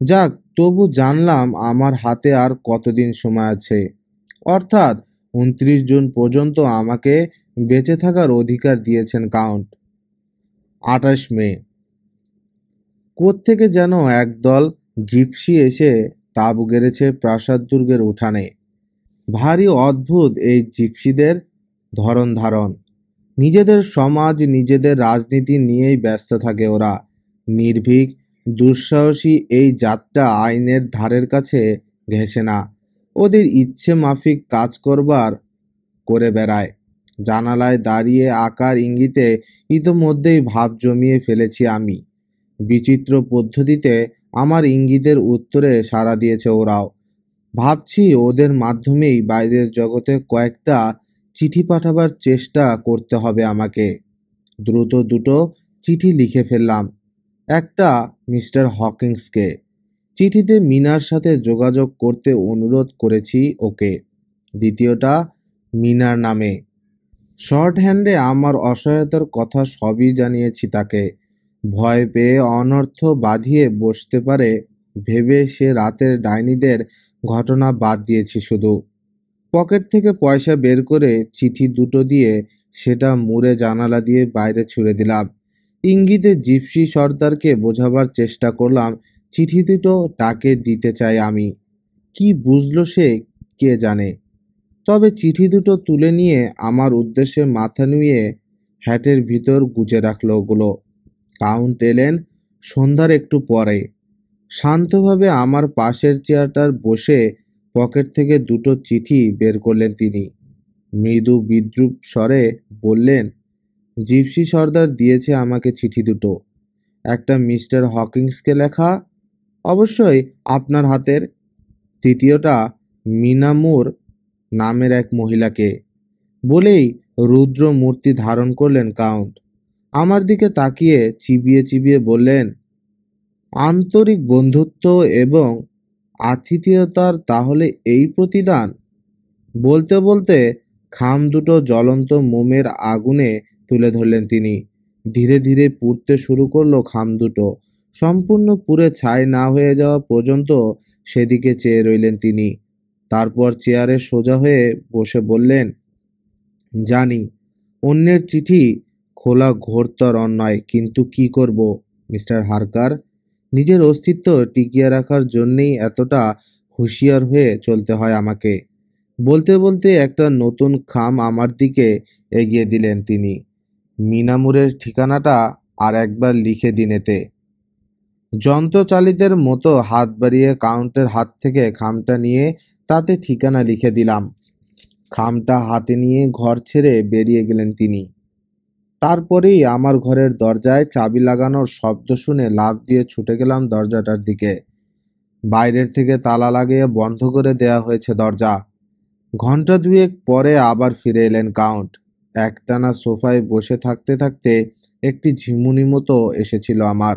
যাক, তবু জানলাম আমার হাতে আর কতদিন সময় আছে। অর্থাৎ ২৯ জুন পর্যন্ত আমাকে বেঁচে থাকার অধিকার দিয়েছেন কাউন্ট। ২৮ মে। কোত্থেকে যেন একদল জিপসি এসে তাঁবু গেড়েছে প্রাসাদ দুর্গের উঠানে। ভারী অদ্ভুত এই জিপসিদের ধরন ধারণ। নিজেদের সমাজ, নিজেদের রাজনীতি নিয়েই ব্যস্ত থাকে ওরা। নির্ভীক, দুঃসাহসী এই জাতটা আইনের ধারের কাছে ঘেঁষে না। ওদের ইচ্ছে মাফিক কাজ করবার করে বেড়ায়। জানালায় দাঁড়িয়ে আকার ইঙ্গিতে ইতোমধ্যেই ভাব জমিয়ে ফেলেছি আমি। বিচিত্র পদ্ধতিতে আমার ইঙ্গিতের উত্তরে সাড়া দিয়েছে ওরাও। ভাবছি ওদের মাধ্যমেই বাইরের জগতে কয়েকটা চিঠি পাঠাবার চেষ্টা করতে হবে আমাকে। দ্রুত দুটো চিঠি লিখে ফেললাম। একটা মিস্টার হকিন্সকে। চিঠিতে মিনার সাথে যোগাযোগ করতে অনুরোধ করেছি ওকে। দ্বিতীয়টা মিনার নামে। শর্ট হ্যান্ডে আমার অসহায়তার কথা সবই জানিয়েছি তাকে। ভয় পেয়ে অনর্থ বাঁধিয়ে বসতে পারে ভেবে সে রাতের ডাইনিদের ঘটনা বাদ দিয়েছি শুধু। পকেট থেকে পয়সা বের করে চিঠি দুটো দিয়ে সেটা মুড়ে জানালা দিয়ে বাইরে ছুঁড়ে দিলাম। ইঙ্গিতে জিপসি সর্দারকে বোঝাবার চেষ্টা করলাম চিঠি দুটো তাকে দিতে চাই আমি। কি বুঝলো সে কে জানে। তবে চিঠি দুটো তুলে নিয়ে আমার উদ্দেশ্যে মাথা নুইয়ে হ্যাটের ভিতর গুজে রাখলো ওগুলো। কাউন্ট এলেন সন্ধ্যার একটু পরে। শান্তভাবে আমার পাশের চেয়ারটার বসে পকেট থেকে দুটো চিঠি বের করলেন তিনি। মৃদু বিদ্রূপ স্বরে বললেন, জিপসি সর্দার দিয়েছে আমাকে চিঠি দুটো। একটা মিস্টার হকিন্সকে লেখা, অবশ্যই আপনার হাতের। তৃতীয়টা মিনামুর নামের এক মহিলাকে। বলেই রুদ্র মূর্তি ধারণ করলেন কাউন্ট। আমার দিকে তাকিয়ে চিবিয়ে চিবিয়ে বললেন, আন্তরিক বন্ধুত্ব এবং আতিথেয়তার তাহলে এই প্রতিদান? বলতে বলতে খাম দুটো জ্বলন্ত মোমের আগুনে তুলে ধরলেন তিনি। ধীরে ধীরে পুড়তে শুরু করলো খাম দুটো। সম্পূর্ণ পুড়ে ছাই না হয়ে যাওয়া পর্যন্ত সেদিকে চেয়ে রইলেন তিনি। তারপর চেয়ারে সোজা হয়ে বসে বললেন, জানি অন্যের চিঠি খোলা ঘোরতর অন্যায়, কিন্তু কি করব মিস্টার হারকার? নিজের অস্তিত্ব টিকিয়ে রাখার জন্যেই এতটা হুঁশিয়ার হয়ে চলতে হয় আমাকে। বলতে বলতে একটা নতুন খাম আমার দিকে এগিয়ে দিলেন তিনি। মিনামুরের ঠিকানাটা আর একবার লিখে দিন এতে। যন্ত্রচালিতের মতো হাত বাড়িয়ে কাউন্টের হাত থেকে খামটা নিয়ে তাতে ঠিকানা লিখে দিলাম। খামটা হাতে নিয়ে ঘর ছেড়ে বেরিয়ে গেলেন তিনি। তারপরেই আমার ঘরের দরজায় চাবি লাগানোর শব্দ শুনে লাফ দিয়ে ছুটে গেলাম দরজাটার দিকে। বাইরের থেকে তালা লাগিয়ে বন্ধ করে দেয়া হয়েছে দরজা। ঘন্টা দুয়েক পরে আবার ফিরে এলেন কাউন্ট। একটানা সোফায় বসে থাকতে থাকতে একটি ঝিমুনি মতো এসেছিল আমার,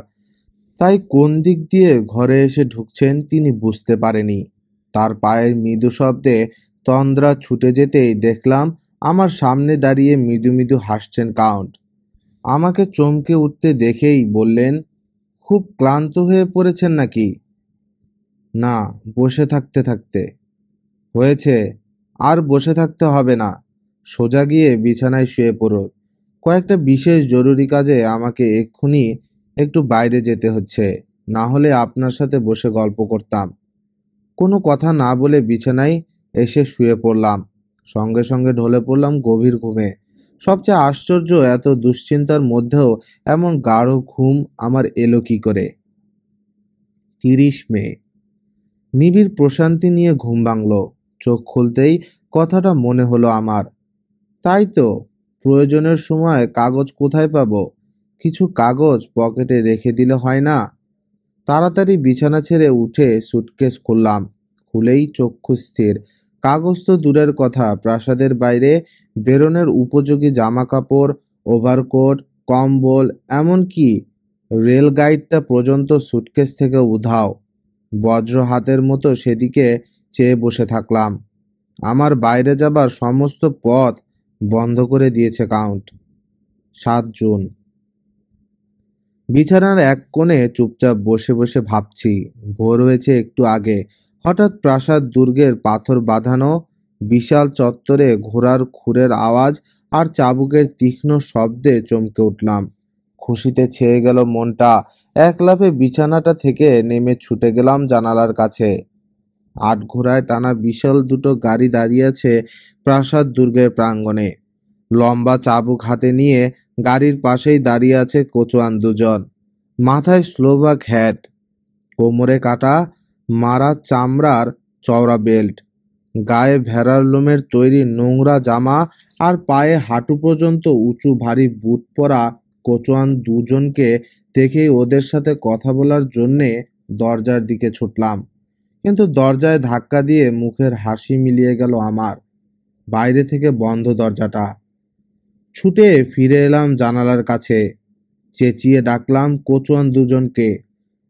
তাই কোন দিক দিয়ে ঘরে এসে ঢুকছেন তিনি বুঝতে পারেনি। তার পায়ের মৃদু শব্দে তন্দ্রা ছুটে যেতেই দেখলাম আমার সামনে দাঁড়িয়ে মৃদু মৃদু হাসছেন কাউন্ট। আমাকে চমকে উঠতে দেখেই বললেন, খুব ক্লান্ত হয়ে পড়েছেন নাকি? না, বসে থাকতে থাকতে। হয়েছে, আর বসে থাকতে হবে না, সোজা গিয়ে বিছানায় শুয়ে পড়ুন। কয়েকটা বিশেষ জরুরি কাজে আমাকে এক্ষুনি একটু বাইরে যেতে হচ্ছে, না হলে আপনার সাথে বসে গল্প করতাম। কোনো কথা না বলে বিছানায় এসে শুয়ে পড়লাম। সঙ্গে সঙ্গে ঢলে পড়লাম গভীর ঘুমে। সবচেয়ে আশ্চর্য, এত দুশ্চিন্তার মধ্যেও এমন গাঢ় ঘুম আমার এলো কি করে। 30 মে। নিবিড় প্রশান্তি নিয়ে ঘুম ভাঙল। চোখ খুলতেই কথাটা মনে হলো আমার। তাই তো, প্রয়োজনের সময় কাগজ কোথায় পাবো? কিছু কাগজ পকেটে রেখে দিলে হয় না? তাড়াতাড়ি বিছানা ছেড়ে উঠে সুটকেস খুললাম। খুলেই চক্ষু স্থির। কাগজ তো দূরের কথা, প্রাসাদের বাইরে বেরোনোর উপযোগী জামা কাপড়, ওভারকোট, কম্বল, এমনকি রেল গাইডটা পর্যন্ত সুটকেস থেকে উধাও। বজ্র হাতের মতো সেদিকে চেয়ে বসে থাকলাম। আমার বাইরে যাবার সমস্ত পথ বন্ধ করে দিয়েছে কাউন্ট। 7 জুন। বিছানার এক কোণে চুপচাপ বসে বসে ভাবছি। ভোর হয়েছে একটু আগে। হঠাৎ প্রাসাদ দুর্গের পাথর বাঁধানো বিশাল চত্বরে ঘোড়ার খুরের আওয়াজ আর চাবুকের তীক্ষ্ণ শব্দে চমকে উঠলাম। খুশিতে ছেয়ে গেল মনটা। এক লাফে বিছানাটা থেকে নেমে ছুটে গেলাম জানালার কাছে। আটঘোড়ায় টানা বিশাল দুটো গাড়ি দাঁড়িয়ে আছে প্রাসাদ দুর্গের প্রাঙ্গণে। লম্বা চাবুক হাতে নিয়ে গাড়ির পাশেই দাঁড়িয়ে আছে কোচোয়ান দুজন। মাথায় স্লোভাক হ্যাট, কোমরে কাটা মারা চামড়ার চওড়া বেল্ট, গায়ে ভেড়ার লোমের তৈরি নোংরা জামা আর পায়ে হাঁটু পর্যন্ত উঁচু ভারী বুট পরা কোচোয়ান দুজনকে দেখেই ওদের সাথে কথা বলার জন্যে দরজার দিকে ছুটলাম। কিন্তু দরজায় ধাক্কা দিয়ে মুখের হাসি মিলিয়ে গেল আমার। বাইরে থেকে বন্ধ দরজাটা। ছুটে ফিরে এলাম জানালার কাছে। চেঁচিয়ে ডাকলাম কোচোয়ান দুজনকে।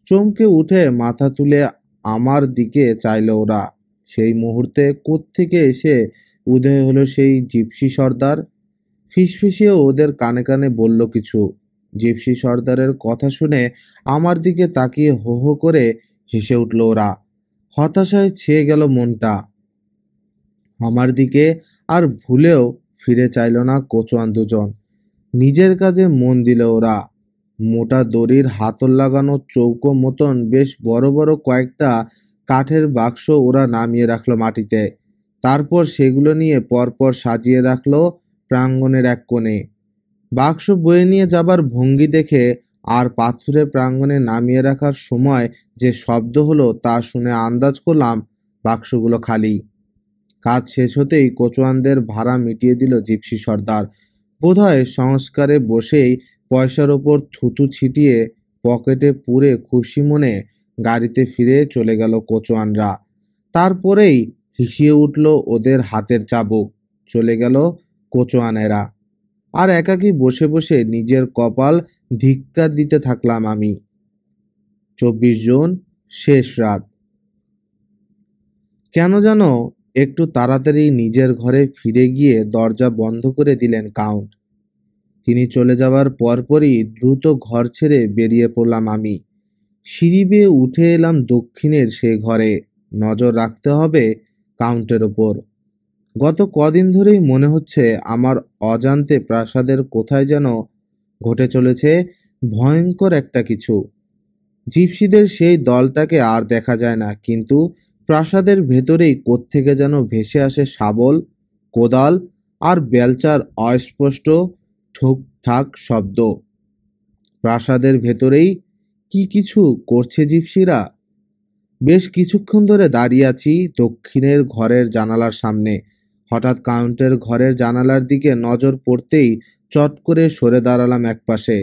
চমকে উঠে মাথা তুলে আমার দিকে চাইল ওরা। সেই মুহূর্তে কোত্থেকে এসে উদয় হলো সেই জিপসি সর্দার। ফিসফিসিয়ে ওদের কানে কানে বলল কিছু। জিপসি সর্দারের কথা শুনে আমার দিকে তাকিয়ে হো হো করে হেসে উঠল ওরা। হতাশায় ছেয়ে গেল মনটা আমার দিকে। আর ভুলেও ফিরে চাইল না কোচোয়ান দুজন। নিজের কাজে মন দিল ওরা। মোটা দড়ির হাতল লাগানো চৌকো মতন বেশ বড় বড় কয়েকটা কাঠের বাক্স ওরা নামিয়ে রাখলো মাটিতে। তারপর সেগুলো নিয়ে পরপর সাজিয়ে রাখলো প্রাঙ্গণের এক কোণে। বাক্স বয়ে নিয়ে যাবার ভঙ্গি দেখে আর পাথুরে প্রাঙ্গণে নামিয়ে রাখার সময় যে শব্দ হলো তা শুনে আন্দাজ করলাম বাক্সগুলো খালি। কাজ শেষ হতেই কোচোয়ানদের ভাড়া মিটিয়ে দিল জিপসি সর্দার। বোধহয় সংস্কারে বসেই পয়সার ওপর থুতু ছিটিয়ে পকেটে পুরে খুশি মনে গাড়িতে ফিরে চলে গেল কোচোয়ানরা। তারপরেই হিসিয়ে উঠল ওদের হাতের চাবুক। চলে গেল কোচোয়ানেরা। আর একাকী বসে বসে নিজের কপাল ধিক্কার দিতে থাকলাম আমি। 24 জুন, শেষ রাত। কেন যেন একটু তাড়াতাড়ি নিজের ঘরে ফিরে গিয়ে দরজা বন্ধ করে দিলেন কাউন্ট। তিনি চলে যাওয়ার পরপরই দ্রুত ঘর ছেড়ে বেরিয়ে পড়লাম আমি। সিঁড়ি বেয়ে উঠে এলাম দক্ষিণের সে ঘরে। নজর রাখতে হবে কাউন্টের ওপর। গত কদিন ধরেই মনে হচ্ছে আমার অজান্তে প্রাসাদের কোথায় যেন ঘটে চলেছে ভয়ঙ্কর একটা কিছু। জিপসিদের সেই দলটাকে আর দেখা যায় না, কিন্তু প্রাসাদের ভেতরেই কোত্থেকে যেন ভেসে আসে শাবল, কোদাল আর বেলচার অস্পষ্ট ঠুকঠাক শব্দ। প্রাসাদের ভেতরেই কি কিছু করছে জিপসিরা। বেশ কিছুক্ষণ ধরে দাঁড়িয়ে আছি দক্ষিণের ঘরের জানালার সামনে। হঠাৎ কাউন্টের ঘরের জানালার দিকে নজর পড়তেই চট করে সরে দাঁড়ালাম একপাশে।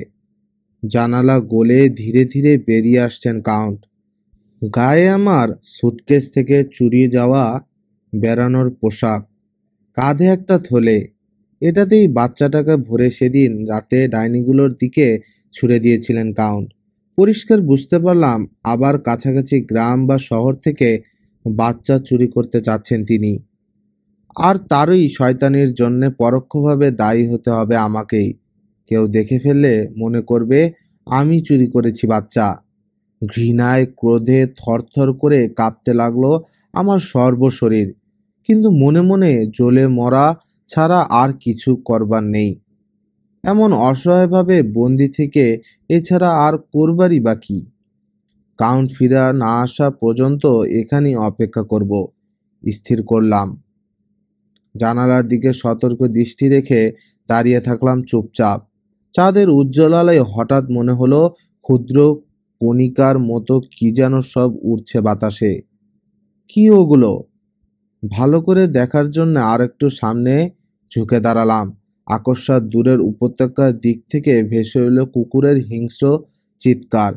জানালা গলে ধীরে ধীরে বেরিয়ে আসছেন কাউন্ট। গায়ে আমার সুটকেস থেকে চুরি যাওয়া বেড়ানোর পোশাক, কাঁধে একটা থলে। এটাতেই বাচ্চাটাকে ভরে সেদিন রাতে ডাইনিগুলোর দিকে ছুড়ে দিয়েছিলেন কাউন্ট। পরিষ্কার বুঝতে পারলাম আবার কাছাকাছি গ্রাম বা শহর থেকে বাচ্চা চুরি করতে চাচ্ছেন তিনি। আর তারই শয়তানির জন্যে পরোক্ষভাবে দায়ী হতে হবে আমাকেই। কেউ দেখে ফেললে মনে করবে আমি চুরি করেছি বাচ্চা। ঘৃণায় ক্রোধে থরথর করে কাঁপতে লাগলো আমার সর্বশরীর। কিন্তু মনে মনে জ্বলে মরা ছাড়া আর কিছু করবার নেই। এমন অসহায়ভাবে বন্দি থেকে এছাড়া আর করবারই বা কি? কাউন্ট ফিরে না আসা পর্যন্ত এখানেই অপেক্ষা করব, স্থির করলাম। জানালার দিকে সতর্ক দৃষ্টি রেখে দাঁড়িয়ে থাকলাম চুপচাপ। চাঁদের উজ্জ্বল আলোয় হঠাৎ মনে হলো ক্ষুদ্র কণিকার মতো কি যেন সব উড়ছে বাতাসে। কি ওগুলো? ভালো করে দেখার জন্য আর একটু সামনে ঝুঁকে দাঁড়ালাম। আকস্মাৎ দূরের উপত্যকার দিক থেকে ভেসে এলো কুকুরের হিংস্র চিৎকার।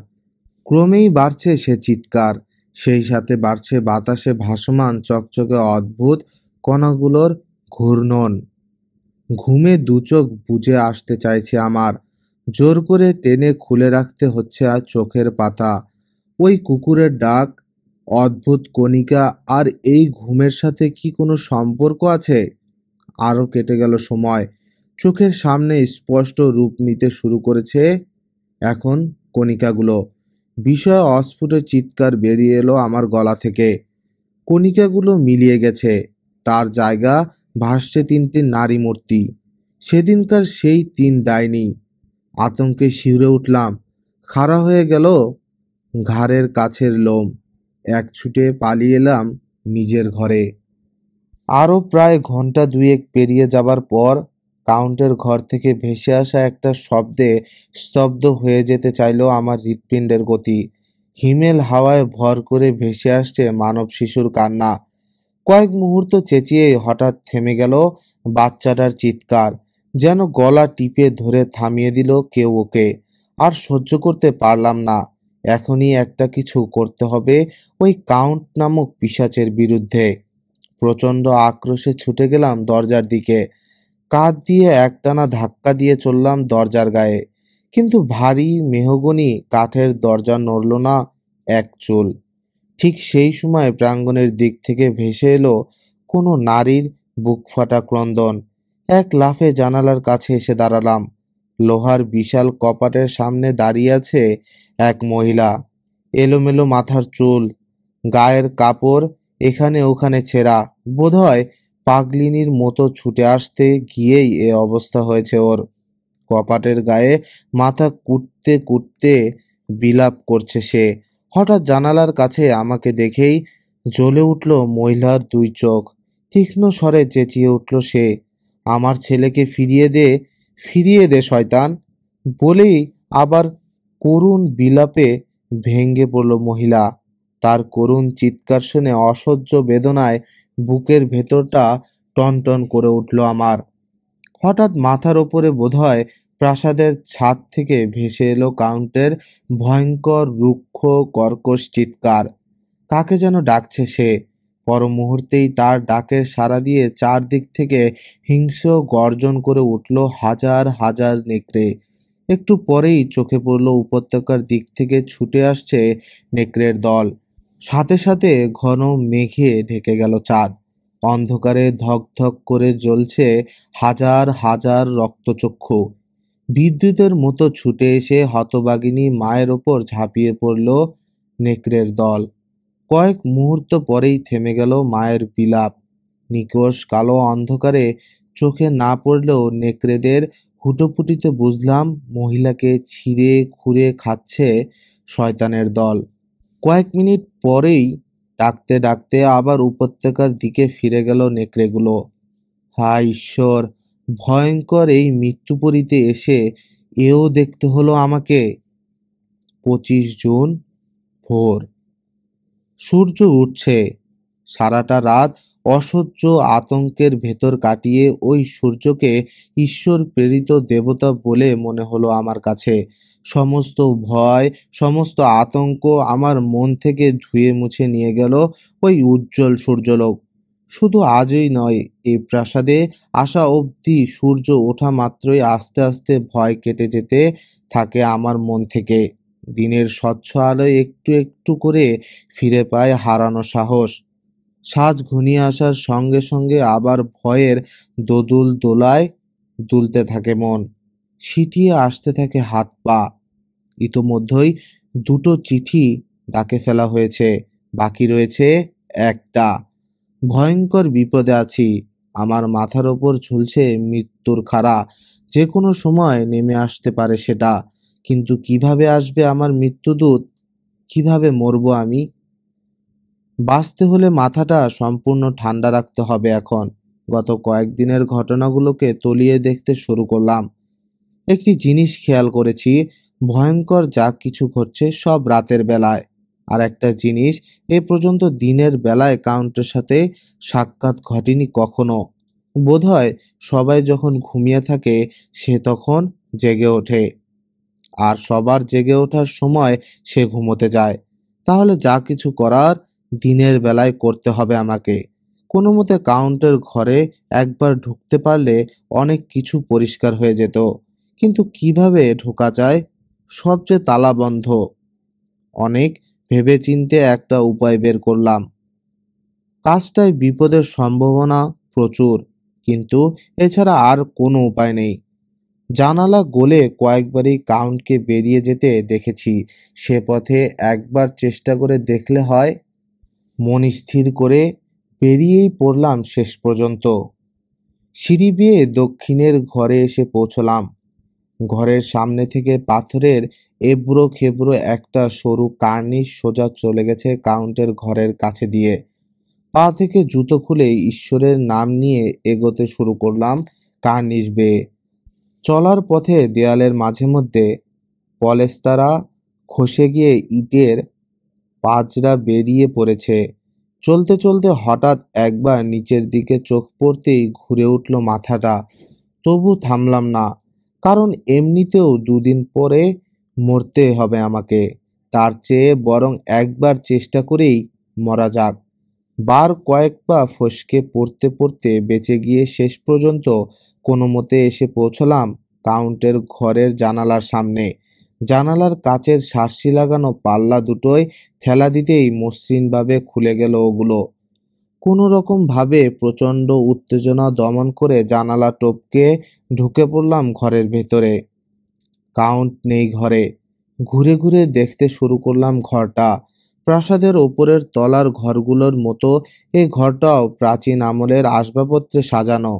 ক্রমেই বাড়ছে সে চিৎকার, সেই সাথে বাড়ছে বাতাসে ভাসমান চকচকে অদ্ভুত কণাগুলোর ঘূর্ণন। ঘুমে দুচোখ বুজে আসতে চাইছে আমার। জোর করে টেনে খুলে রাখতে হচ্ছে আর চোখের পাতা। ওই কুকুরের ডাক, অদ্ভুত কণিকা আর এই ঘুমের সাথে কি কোনো সম্পর্ক আছে? আরও কেটে গেল সময়। চোখের সামনে স্পষ্ট রূপ নিতে শুরু করেছে এখন কণিকাগুলো। বিষয় অস্ফুট চিৎকার বেরিয়ে এলো আমার গলা থেকে। কণিকাগুলো মিলিয়ে গেছে, তার জায়গা ভাসছে তিনটি নারী মূর্তি। সেদিনকার সেই তিন ডাইনি। আতঙ্কে শিউরে উঠলাম। খাড়া হয়ে গেল ঘাড়ের কাছের লোম। এক ছুটে পালিয়ে এলাম নিজের ঘরে। আরও প্রায় ঘন্টা দুয়েক পেরিয়ে যাবার পর কাউন্টের ঘর থেকে ভেসে আসা একটা শব্দে স্তব্ধ হয়ে যেতে চাইল আমার হৃৎপিণ্ডের গতি। হিমেল হাওয়ায় ভর করে ভেসে আসছে মানব শিশুর কান্না। কয়েক মুহূর্ত চেঁচিয়েই হঠাৎ থেমে গেল বাচ্চাটার চিৎকার। যেন গলা টিপে ধরে থামিয়ে দিল কেউ ওকে। আর সহ্য করতে পারলাম না। এখনই একটা কিছু করতে হবে ওই কাউন্ট নামক পিশাচের বিরুদ্ধে। প্রচণ্ড আক্রোশে ছুটে গেলাম দরজার দিকে। কাঁধ দিয়ে একটানা ধাক্কা দিয়ে চললাম দরজার গায়ে। কিন্তু ভারী মেহগনি কাঠের দরজা নড়ল না এক চুল। ঠিক সেই সময় প্রাঙ্গণের দিক থেকে ভেসে এলো কোনো নারীর বুকফাটা ক্রন্দন। এক লাফে জানালার কাছে এসে দাঁড়ালাম। লোহার বিশাল কপাটের সামনে দাঁড়িয়ে আছে এক মহিলা। এলোমেলো মাথার চুল, গায়ের কাপড় এখানে ওখানে ছেঁড়া। বোধহয় পাগলিনীর মতো ছুটে আসতে গিয়েই এ অবস্থা হয়েছে ওর। কপাটের গায়ে মাথা কুটতে কুটতে বিলাপ করছে সে। হঠাৎ জানালার কাছে আমাকে দেখেই জ্বলে উঠল মহিলার দুই চোখ। তীক্ষ্ণ স্বরে চেঁচিয়ে উঠল সে, আমার ছেলেকে ফিরিয়ে দে, ফিরিয়ে দে শয়তান! বলেই আবার করুণ বিলাপে ভেঙে পড়ল মহিলা। তার করুণ চিৎকার শুনে অসহ্য বেদনায় বুকের ভেতরটা টনটন করে উঠল আমার। হঠাৎ মাথার ওপরে বোধহয় প্রাসাদের ছাদ থেকে ভেসে এলো কাউন্টের ভয়ঙ্কর রুক্ষ কর্কশ চিৎকার। কাকে যেন ডাকছে সে। পর মুহূর্তেই তার ডাকের সাড়া দিয়ে চারদিক থেকে হিংস্র গর্জন করে উঠল হাজার হাজার নেকড়ে। একটু পরেই চোখে পড়ল উপত্যকার দিক থেকে ছুটে আসছে নেকড়ের দল। সাথে সাথে ঘন মেঘে ঢেকে গেল চাঁদ। অন্ধকারে ধক ধক করে জ্বলছে হাজার হাজার রক্তচক্ষু। বিদ্যুতের মতো ছুটে এসে হতভাগিনী মায়ের ওপর ঝাঁপিয়ে পড়ল নেকড়ের দল। কয়েক মুহূর্ত পরেই থেমে গেল মায়ের বিলাপ। নিকষ কালো অন্ধকারে চোখে না পড়লেও নেকড়েদের হুটোপুটিতে বুঝলাম মহিলাকে ছিঁড়ে খুঁড়ে খাচ্ছে শয়তানের দল। কয়েক মিনিট পরেই ডাকতে ডাকতে আবার উপত্যকার দিকে ফিরে গেল নেকড়েগুলো। হায় ঈশ্বর! ভয়ঙ্কর এই মৃত্যুপরীতে এসে এও দেখতে হলো আমাকে। 25 জুন, ভোর। সূর্য উঠছে। সারাটা রাত অসহ্য আতঙ্কের ভেতর কাটিয়ে ওই সূর্যকে ঈশ্বর প্রেরিত দেবতা বলে মনে হলো আমার কাছে। সমস্ত ভয়, সমস্ত আতঙ্ক আমার মন থেকে ধুয়ে মুছে নিয়ে গেল ওই উজ্জ্বল সূর্যলোক। শুধু আজই নয়, এই প্রাসাদে আসা অবধি সূর্য ওঠা মাত্রই আস্তে আস্তে ভয় কেটে যেতে থাকে আমার মন থেকে। দিনের স্বচ্ছ আলোয় একটু একটু করে ফিরে পায় হারানো সাহস। সাঁঝ ঘনিয়ে আসার সঙ্গে সঙ্গে আবার ভয়ের দোদুল দোলায় দুলতে থাকে মন। সিটিয়ে আসতে থাকে হাত পা। ইতোমধ্যেই দুটো চিঠি ডাকে ফেলা হয়েছে, বাকি রয়েছে একটা। ভয়ঙ্কর বিপদে আছি। আমার মাথার ওপর ঝুলছে মৃত্যুর খাড়া। যে কোনো সময় নেমে আসতে পারে সেটা। কিন্তু কিভাবে আসবে আমার মৃত্যুদূত? কিভাবে মরবো আমি? বাঁচতে হলে মাথাটা সম্পূর্ণ ঠান্ডা রাখতে হবে এখন। গত কয়েকদিনের ঘটনাগুলোকে তলিয়ে দেখতে শুরু করলাম। একটি জিনিস খেয়াল করেছি, ভয়ঙ্কর যা কিছু ঘটছে সব রাতের বেলায়। আর একটা জিনিস, এ পর্যন্ত দিনের বেলায় কাউন্টের সাথে সাক্ষাৎ ঘটেনি কখনো। বোধহয় সবাই যখন ঘুমিয়ে থাকে সে তখন জেগে ওঠে, আর সবার জেগে ওঠার সময় সে ঘুমোতে যায়। তাহলে যা কিছু করার দিনের বেলায় করতে হবে আমাকে। কোনো মতে কাউন্টের ঘরে একবার ঢুকতে পারলে অনেক কিছু পরিষ্কার হয়ে যেত। কিন্তু কিভাবে ঢোকা যায়? সব যে তালা বন্ধ। অনেক ভেবেচিন্তে একটা উপায় বের করলাম। কাজটায় বিপদের সম্ভাবনা প্রচুর, কিন্তু এছাড়া আর কোনো উপায় নেই। জানালা গলে কয়েকবারই কাউন্টকে বেরিয়ে যেতে দেখেছি। সে পথে একবার চেষ্টা করে দেখলে হয়। মন স্থির করে বেরিয়েই পড়লাম শেষ পর্যন্ত। সিঁড়ি বেয়ে দক্ষিণের ঘরে এসে পৌঁছলাম। ঘরের সামনে থেকে পাথরের এবড়ো খেবড়ো একটা সরু কার্নিশ সোজা চলে গেছে কাউন্টের ঘরের কাছে দিয়ে। পা থেকে জুতো খুলে ঈশ্বরের নাম নিয়ে এগোতে শুরু করলাম কার্নিশ বেয়ে। চলার পথে দেয়ালের মাঝে মধ্যে পলেস্তারা খসে গিয়ে ইটের পাঁজরা বেরিয়ে পড়েছে। চলতে চলতে হঠাৎ একবার নিচের দিকে চোখ পড়তেই ঘুরে উঠল মাথাটা। তবু থামলাম না, কারণ এমনিতেও দুদিন পরে মরতে হবে আমাকে। তার চেয়ে বরং একবার চেষ্টা করেই মরা যাক। বার কয়েক পা ফসকে পড়তে পড়তে বেঁচে গিয়ে শেষ পর্যন্ত কোনো মতে এসে পৌঁছলাম কাউন্টের ঘরের জানালার সামনে। জানালার কাচের সার্সি লাগানো পাল্লা দুটোয় ঠেলা দিতেই মসৃণভাবে খুলে গেল ওগুলো। কোনো রকম ভাবে প্রচণ্ড উত্তেজনা দমন করে জানালা টপকে ঢুকে পড়লাম ঘরের ভেতরে। কাউন্ট নেই ঘরে। ঘুরে ঘুরে দেখতে শুরু করলাম ঘরটা। প্রাসাদের ওপরের তলার ঘরগুলোর মতো এই ঘরটাও প্রাচীন আমলের আসবাবপত্রে সাজানো।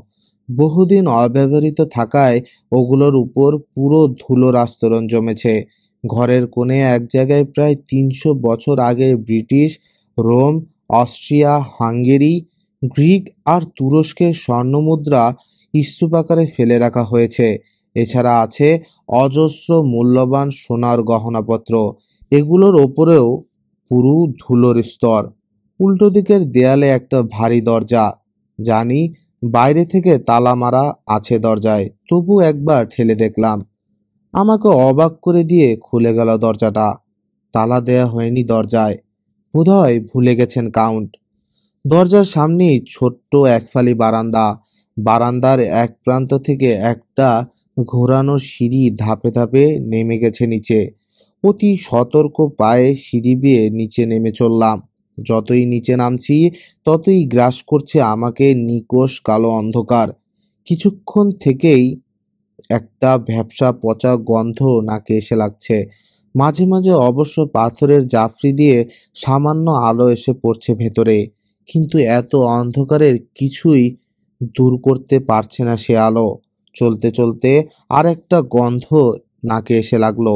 বহুদিন অব্যবহৃত থাকায় ওগুলোর উপর পুরো ধুলোর আস্তরণ জমেছে। ঘরের কোণে এক জায়গায় প্রায় ৩০০ বছর আগের British, Rome, Austria, Hungary, Greek আর তুরস্কের স্বর্ণমুদ্রা স্তূপ আকারে ফেলে রাখা হয়েছে। এছাড়া আছে অজস্র মূল্যবান সোনার গহনাপত্র। এগুলোর ওপরেও পুরু ধুলোর স্তর। উল্টো দিকের দেয়ালে একটা ভারী দরজা। জানি বাইরে থেকে তালা মারা আছে দরজায়, তবু একবার ঠেলে দেখলাম। আমাকে অবাক করে দিয়ে খুলে গেল দরজাটা। তালা দেয়া হয়নি দরজায়। বোধহয় ভুলে গেছেন কাউন্ট। দরজার সামনেই ছোট্ট একফালি বারান্দা। বারান্দার এক প্রান্ত থেকে একটা ঘোরানো সিঁড়ি ধাপে ধাপে নেমে গেছে নিচে। অতি সতর্ক পায়ে সিঁড়ি বেয়ে নিচে নেমে চললাম। যতই নিচে নামছি ততই গ্রাস করছে আমাকে নিকোষ কালো অন্ধকার। কিছুক্ষণ থেকেই একটা ভ্যাপসা পচা গন্ধ নাকে এসে লাগছে। মাঝে মাঝে অবশ্য পাথরের জাফরি দিয়ে সামান্য আলো এসে পড়ছে ভেতরে, কিন্তু এত অন্ধকারের কিছুই দূর করতে পারছে না সে আলো। চলতে চলতে আর একটা গন্ধ নাকে এসে লাগলো।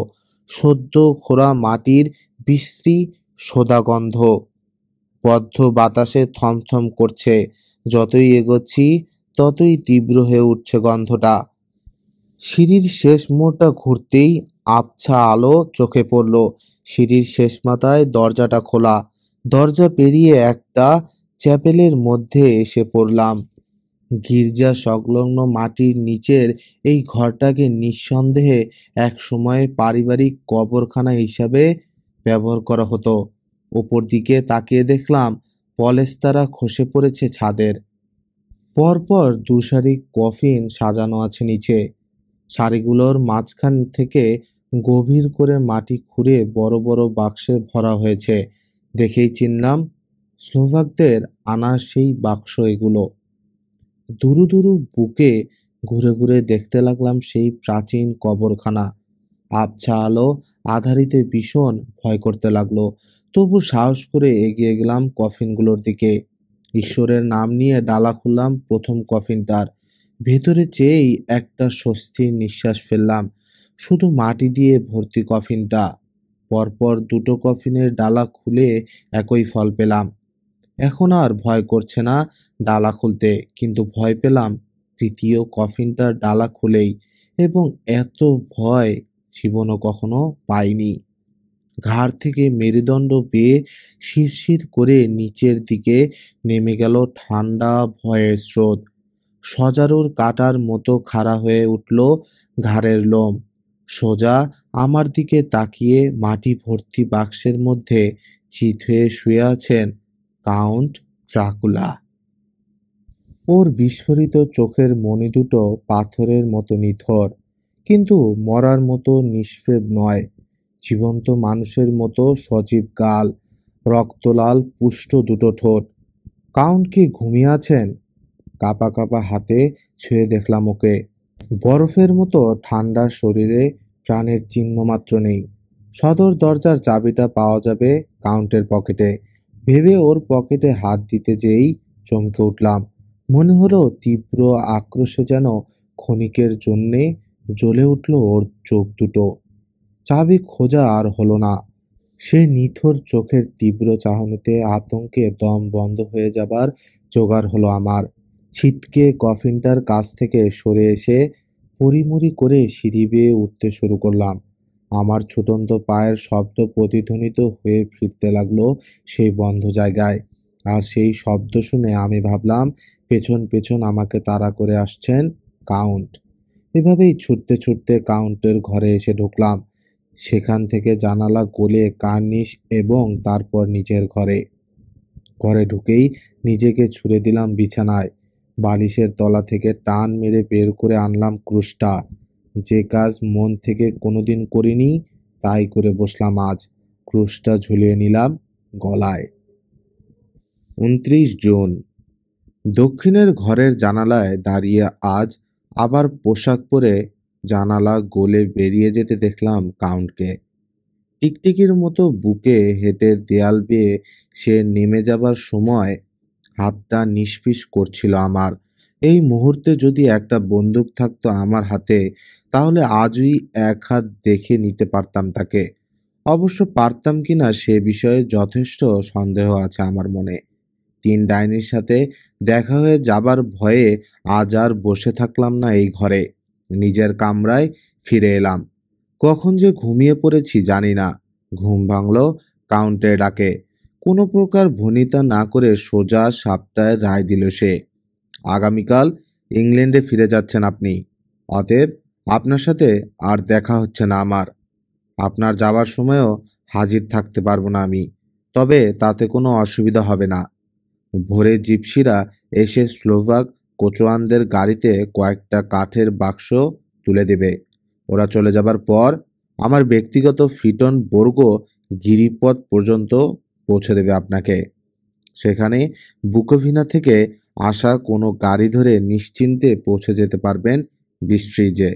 সদ্য খোঁড়া মাটির বিশ্রী সোদা গন্ধ। বদ্ধ বাতাসে থমথম করছে। যতই এগোচ্ছি ততই তীব্র হয়ে উঠছে গন্ধটা। সিঁড়ির শেষ মোড়টা ঘুরতেই আবছা আলো চোখে পড়ল। সিঁড়ির শেষ মাথায় দরজাটা খোলা। দরজা পেরিয়ে একটা চ্যাপেলের মধ্যে এসে পড়লাম। গির্জা সংলগ্ন মাটির নিচের এই ঘরটাকে নিঃসন্দেহে এক সময়ে পারিবারিক কবরখানা হিসাবে ব্যবহার করা হতো। ওপর দিকে তাকিয়ে দেখলাম পলেস্তারা খসে পড়েছে ছাদের। পরপর দুসারি কফিন সাজানো আছে নিচে। সারিগুলোর মাঝখান থেকে গভীর করে মাটি খুঁড়ে বড় বড় বাক্সে ভরা হয়েছে। দেখেই চিনলাম স্লোভাকদের আনা সেই বাক্স এগুলো। দুরু দুরু বুকে ঘুরে ঘুরে দেখতে লাগলাম সেই প্রাচীন কবরখানা। আবছা আলো আধারিতে ভীষণ ভয় করতে লাগলো। তবু সাহস করে এগিয়ে গেলাম কফিনগুলোর দিকে। ঈশ্বরের নাম নিয়ে ডালা খুললাম প্রথম কফিনটার। ভেতরে চেয়েই একটা স্বস্তির নিঃশ্বাস ফেললাম। শুধু মাটি দিয়ে ভর্তি কফিনটা। পরপর দুটো কফিনের ডালা খুলে একই ফল পেলাম। এখন আর ভয় করছে না ডালা খুলতে, কিন্তু ভয় পেলাম তৃতীয় কফিনটার ডালা খুলেই, এবং এত ভয় জীবনও কখনো পাইনি। ঘাড় থেকে মেরুদণ্ড বেয়ে শিরশির করে নিচের দিকে নেমে গেল ঠান্ডা ভয়ের স্রোত। সজারুর কাঁটার মতো খাড়া হয়ে উঠল ঘাড়ের লোম। সোজা আমার দিকে তাকিয়ে মাটি ভর্তি বাক্সের মধ্যে চিত হয়ে শুয়ে আছেন কাউন্ট ড্রাকুলা। ওর বিস্ফোরিত চোখের মণি দুটো পাথরের মতো নিথর, কিন্তু মরার মতো নিষ্প্রেম নয়। জীবন্ত মানুষের মতো সজীব গাল, রক্তলাল পুষ্ট দুটো ঠোঁট। কাউন্ট কি ঘুমিয়ে আছেন? কাঁপা কাঁপা হাতে ছুঁয়ে দেখলাম ওকে। বরফের মতো ঠান্ডা শরীরে প্রাণের চিহ্ন মাত্র নেই। সদর দরজার চাবিটা পাওয়া যাবে কাউন্টের পকেটে ভেবে ওর পকেটে হাত দিতে যেই চমকে উঠলাম। মনে হলো তীব্র আক্রোশে যেন ক্ষণিকের জন্যে জ্বলে উঠল ওর চোখ দুটো। চাবি খোঁজা আর হলো না। সে নিথর চোখের তীব্র চাহনিতে আতঙ্কে দম বন্ধ হয়ে যাবার জোগাড় হলো আমার। ছিটকে কফিনটার কাছ থেকে সরে এসে পরিমরি করে সিঁড়ি বেয়ে উঠতে শুরু করলাম। আমার ছুটন্ত পায়ের শব্দ প্রতিধ্বনিত হয়ে ফিরতে লাগলো সেই বন্ধ জায়গায়। আর সেই শব্দ শুনে আমি ভাবলাম পেছন পেছন আমাকে তাড়া করে আসছেন কাউন্ট। এভাবেই ছুটতে ছুটতে কাউন্টের ঘরে এসে ঢুকলাম। সেখান থেকে জানালা গলে কার্নিশ এবং তারপর নিচের ঘরে। ঘরে ঢুকেই নিজেকে ছুঁড়ে দিলাম বিছানায়। বালিশের তলা থেকে টান মেরে বের করে আনলাম ক্রুশটা। যে কাজ মন থেকে কোনোদিন করিনি তাই করে বসলাম আজ। ক্রুশটা ঝুলিয়ে নিলাম গলায়। 29 জুন। দক্ষিণের ঘরের জানালায় দাঁড়িয়ে আজ আবার পোশাক পরে জানালা গলে বেরিয়ে যেতে দেখলাম কাউন্টকে। টিকটিকির মতো বুকে হেঁটে দেয়াল বেয়ে সে নেমে যাবার সময় হাতটা নিষ্পিস করছিল আমার। এই মুহূর্তে যদি একটা বন্দুক থাকতো আমার হাতে, তাহলে আজই এক হাত দেখে নিতে পারতাম তাকে। অবশ্য পারতাম কিনা সে বিষয়ে যথেষ্ট সন্দেহ আছে আমার মনে। 3 ডাইনির সাথে দেখা হয়ে যাবার ভয়ে আজ আর বসে থাকলাম না এই ঘরে। নিজের কামরায় ফিরে এলাম। কখন যে ঘুমিয়ে পড়েছি জানি না। ঘুম ভাঙল কাউন্টের ডাকে। কোনো প্রকার ভনিতা না করে সোজা সাপটায় রায় দিল সে। আগামীকাল ইংল্যান্ডে ফিরে যাচ্ছেন আপনি। অতএব আপনার সাথে আর দেখা হচ্ছে না আমার। আপনার যাবার সময়ও হাজির থাকতে পারবো না আমি। তবে তাতে কোনো অসুবিধা হবে না। ভোরে জিপসিরা এসে স্লোভাক কোচোয়ানদের গাড়িতে কয়েকটা কাঠের বাক্স তুলে দেবে। ওরা চলে যাবার পর আমার ব্যক্তিগত ফিটন বর্গ গিরিপথ পর্যন্ত পৌঁছে দেবে আপনাকে। সেখানে বুকোভিনা থেকে আসা কোনো গাড়ি ধরে নিশ্চিন্তে পৌঁছে যেতে পারবেন বিস্ট্রিজে।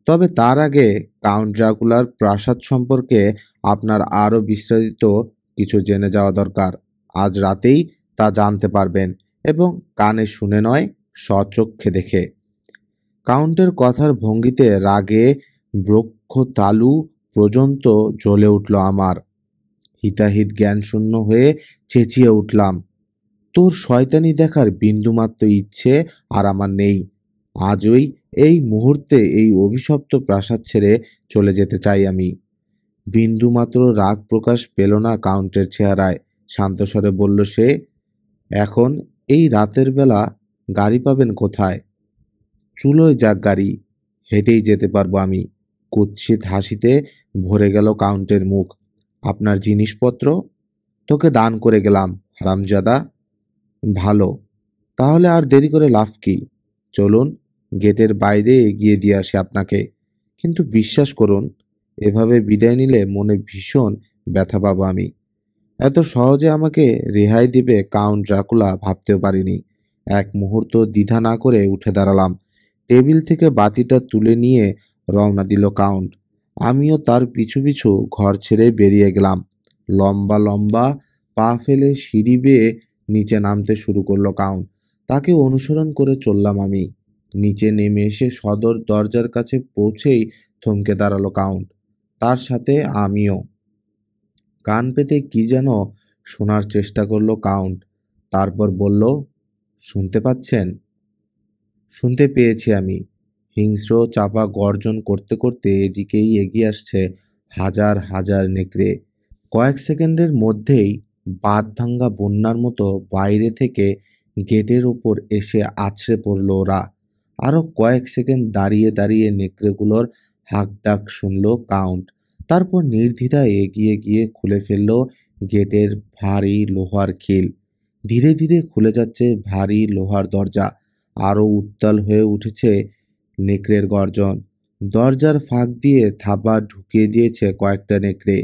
তবে তার আগে কাউন্ট ড্রাকুলার প্রাসাদ সম্পর্কে আপনার আরও বিস্তারিত কিছু জেনে যাওয়া দরকার। আজ রাতেই তা জানতে পারবেন, এবং কানে শুনে নয়, স্বচক্ষে দেখে। কাউন্টের কথার ভঙ্গিতে রাগে বক্ষ তালু পর্যন্ত জ্বলে উঠল আমার। হিতাহিত জ্ঞানশূন্য হয়ে চেঁচিয়ে উঠলাম, তোর শয়তানি দেখার বিন্দুমাত্র ইচ্ছে আর আমার নেই। আজই এই মুহূর্তে এই অভিশপ্ত প্রাসাদ ছেড়ে চলে যেতে চাই আমি। বিন্দুমাত্র রাগ প্রকাশ পেল না কাউন্টের চেহারায়। শান্ত স্বরে বলল সে। এখন এই রাতের বেলা গাড়ি পাবেন কোথায়? চুলোয় যাক গাড়ি, হেঁটেই যেতে পারবো আমি। কুৎসিত হাসিতে ভরে গেল কাউন্টের মুখ। আপনার জিনিসপত্র তোকে দান করে গেলাম হারামজাদা। ভালো, তাহলে আর দেরি করে লাভ কি? চলুন গেটের বাইরে এগিয়ে দিয়ে আসি আপনাকে। কিন্তু বিশ্বাস করুন, এভাবে বিদায় নিলে মনে ভীষণ ব্যথা পাবো আমি। এত সহজে আমাকে রেহাই দিবে কাউন্ট ড্রাকুলা ভাবতেও পারিনি। এক মুহূর্ত দ্বিধা না করে উঠে দাঁড়ালাম। টেবিল থেকে বাতিটা তুলে নিয়ে রওনা দিল কাউন্ট। আমিও তার পিছু পিছু ঘর ছেড়ে বেরিয়ে গেলাম। লম্বা লম্বা পা ফেলে সিঁড়ি বেয়ে নিচে নামতে শুরু করলো কাউন্ট। তাকে অনুসরণ করে চললাম আমি। নিচে নেমে এসে সদর দরজার কাছে পৌঁছেই থমকে দাঁড়ালো কাউন্ট, তার সাথে আমিও। কান পেতে কি যেন শোনার চেষ্টা করলো কাউন্ট, তারপর বলল, শুনতে পাচ্ছেন? শুনতে পেয়েছি আমি। হিংস্র চাপা গর্জন করতে করতে এদিকেই এগিয়ে আসছে হাজার হাজার নেকড়ে। কয়েক সেকেন্ডের মধ্যেই বাঁধ ভাঙ্গা বন্যার মতো বাইরে থেকে গেটের ওপর এসে আছড়ে পড়ল ওরা। আরো কয়েক সেকেন্ড দাঁড়িয়ে দাঁড়িয়ে নেকড়েগুলোর হাঁকডাক শুনল কাউন্ট। তারপর নির্দ্বিধায় এগিয়ে গিয়ে খুলে ফেলল গেটের ভারী লোহার খিল। ধীরে ধীরে খুলে যাচ্ছে ভারী লোহার দরজা। আরও উত্তাল হয়ে উঠেছে নেকড়ের গর্জন। দরজার ফাঁক দিয়ে থাবা ঢুকিয়ে দিয়েছে কয়েকটা নেকড়ে।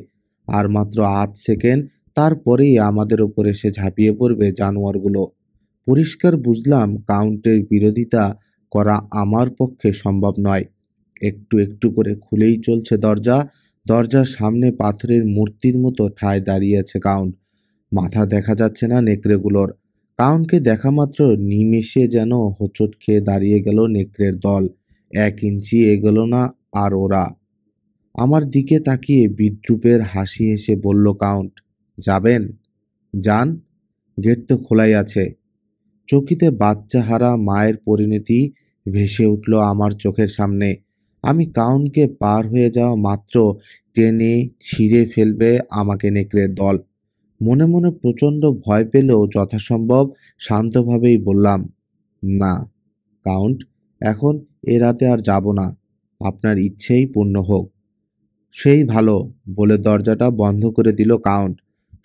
আর মাত্র ৮ সেকেন্ড, তারপরেই আমাদের ওপর এসে ঝাঁপিয়ে পড়বে জানোয়ারগুলো। পরিষ্কার বুঝলাম কাউন্টের বিরোধিতা করা আমার পক্ষে সম্ভব নয়। একটু একটু করে খুলেই চলছে দরজা। দরজার সামনে পাথরের মূর্তির মতো ঠায় দাঁড়িয়ে আছে কাউন্ট। মাথা দেখা যাচ্ছে না নেকড়েগুলোর। কাউন্টকে দেখা মাত্র নিমেষে যেন হোঁচট খেয়ে দাঁড়িয়ে গেল নেকড়ের দল। ১ ইঞ্চি এগোলো না আর ওরা। আমার দিকে তাকিয়ে বিদ্রূপের হাসি হেসে বলল কাউন্ট, যাবেন? যান, গেট তো খোলাই আছে। চকিতে বাচ্চাহারা মায়ের পরিণতি ভেসে উঠল আমার চোখের সামনে। আমি কাউন্টকে পার হয়ে যাওয়া মাত্র টেনে ছিঁড়ে ফেলবে আমাকে নেকড়ের দল। মনে মনে প্রচণ্ড ভয় পেলেও যথাসম্ভব শান্তভাবেই বললাম, না কাউন্ট, এখন এ রাতে আর যাব না। আপনার ইচ্ছেই পূর্ণ হোক। সেই ভালো বলে দরজাটা বন্ধ করে দিল কাউন্ট।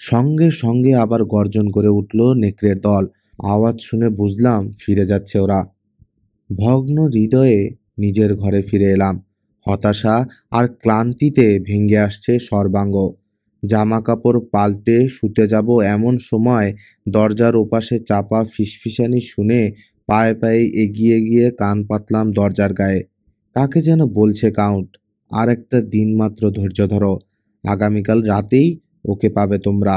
সঙ্গে সঙ্গে আবার গর্জন করে উঠল নেকড়ের দল। আওয়াজ শুনে বুঝলাম ফিরে যাচ্ছে ওরা। ভগ্ন হৃদয়ে নিজের ঘরে ফিরে এলাম। হতাশা আর ক্লান্তিতে ভেঙে আসছে সর্বাঙ্গ। জামা কাপড় পাল্টে শুতে যাব এমন সময় দরজার ওপাশে চাপা ফিসফিসানি শুনে পায়ে পায়ে এগিয়ে গিয়ে কান পাতলাম দরজার গায়ে। কাকে যেন বলছে কাউন্ট, আর একটা দিন মাত্র ধৈর্য ধরো, আগামীকাল রাতেই ওকে পাবে তোমরা।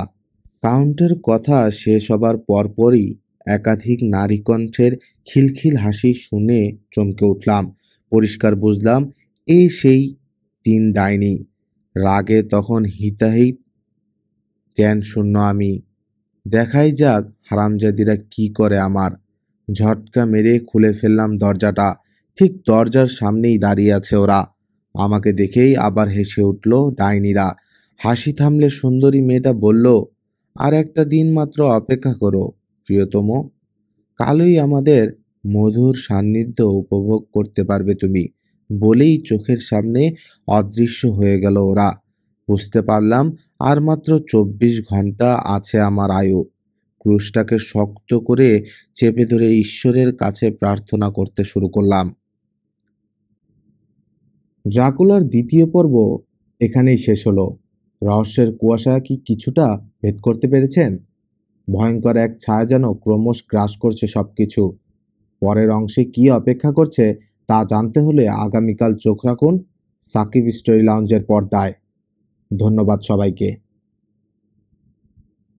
কাউন্টের কথা শেষ হবার পরপরই একাধিক নারী কণ্ঠের খিলখিল হাসি শুনে চমকে উঠলাম। পরিষ্কার বুঝলাম এই সেই ৩ ডাইনি। রাগে তখন হিতাহিত জ্ঞান শূন্য আমি। দেখাই যাক হারামজাদিরা কি করে আমার। ঝটকা মেরে খুলে ফেললাম দরজাটা। ঠিক দরজার সামনেই দাঁড়িয়ে আছে ওরা। আমাকে দেখেই আবার হেসে উঠল ডাইনিরা। হাসি থামলে সুন্দরী মেয়েটা বলল, আর একটা দিন মাত্র অপেক্ষা করো প্রিয়তম, কালই আমাদের মধুর সান্নিধ্য উপভোগ করতে পারবে তুমি। বলেই চোখের সামনে অদৃশ্য হয়ে গেল ওরা। বুঝতে পারলাম আর মাত্র ২৪ ঘন্টা আছে আমার আয়ু। ক্রুশটাকে শক্ত করে চেপে ধরে ঈশ্বরের কাছে প্রার্থনা করতে শুরু করলাম। ড্রাকুলার ২য় পর্ব এখানেই শেষ হলো। রহস্যের কুয়াশা কি কিছুটা ভেদ করতে পেরেছেন? ভয়ঙ্কর এক ছায়া যেন ক্রমশ গ্রাস করছে সবকিছু। পরের অংশে কি অপেক্ষা করছে তা জানতে হলে আগামীকাল চোখ রাখুন সাকিব স্টোরি লাউঞ্জের পর্দায়। ধন্যবাদ সবাইকে।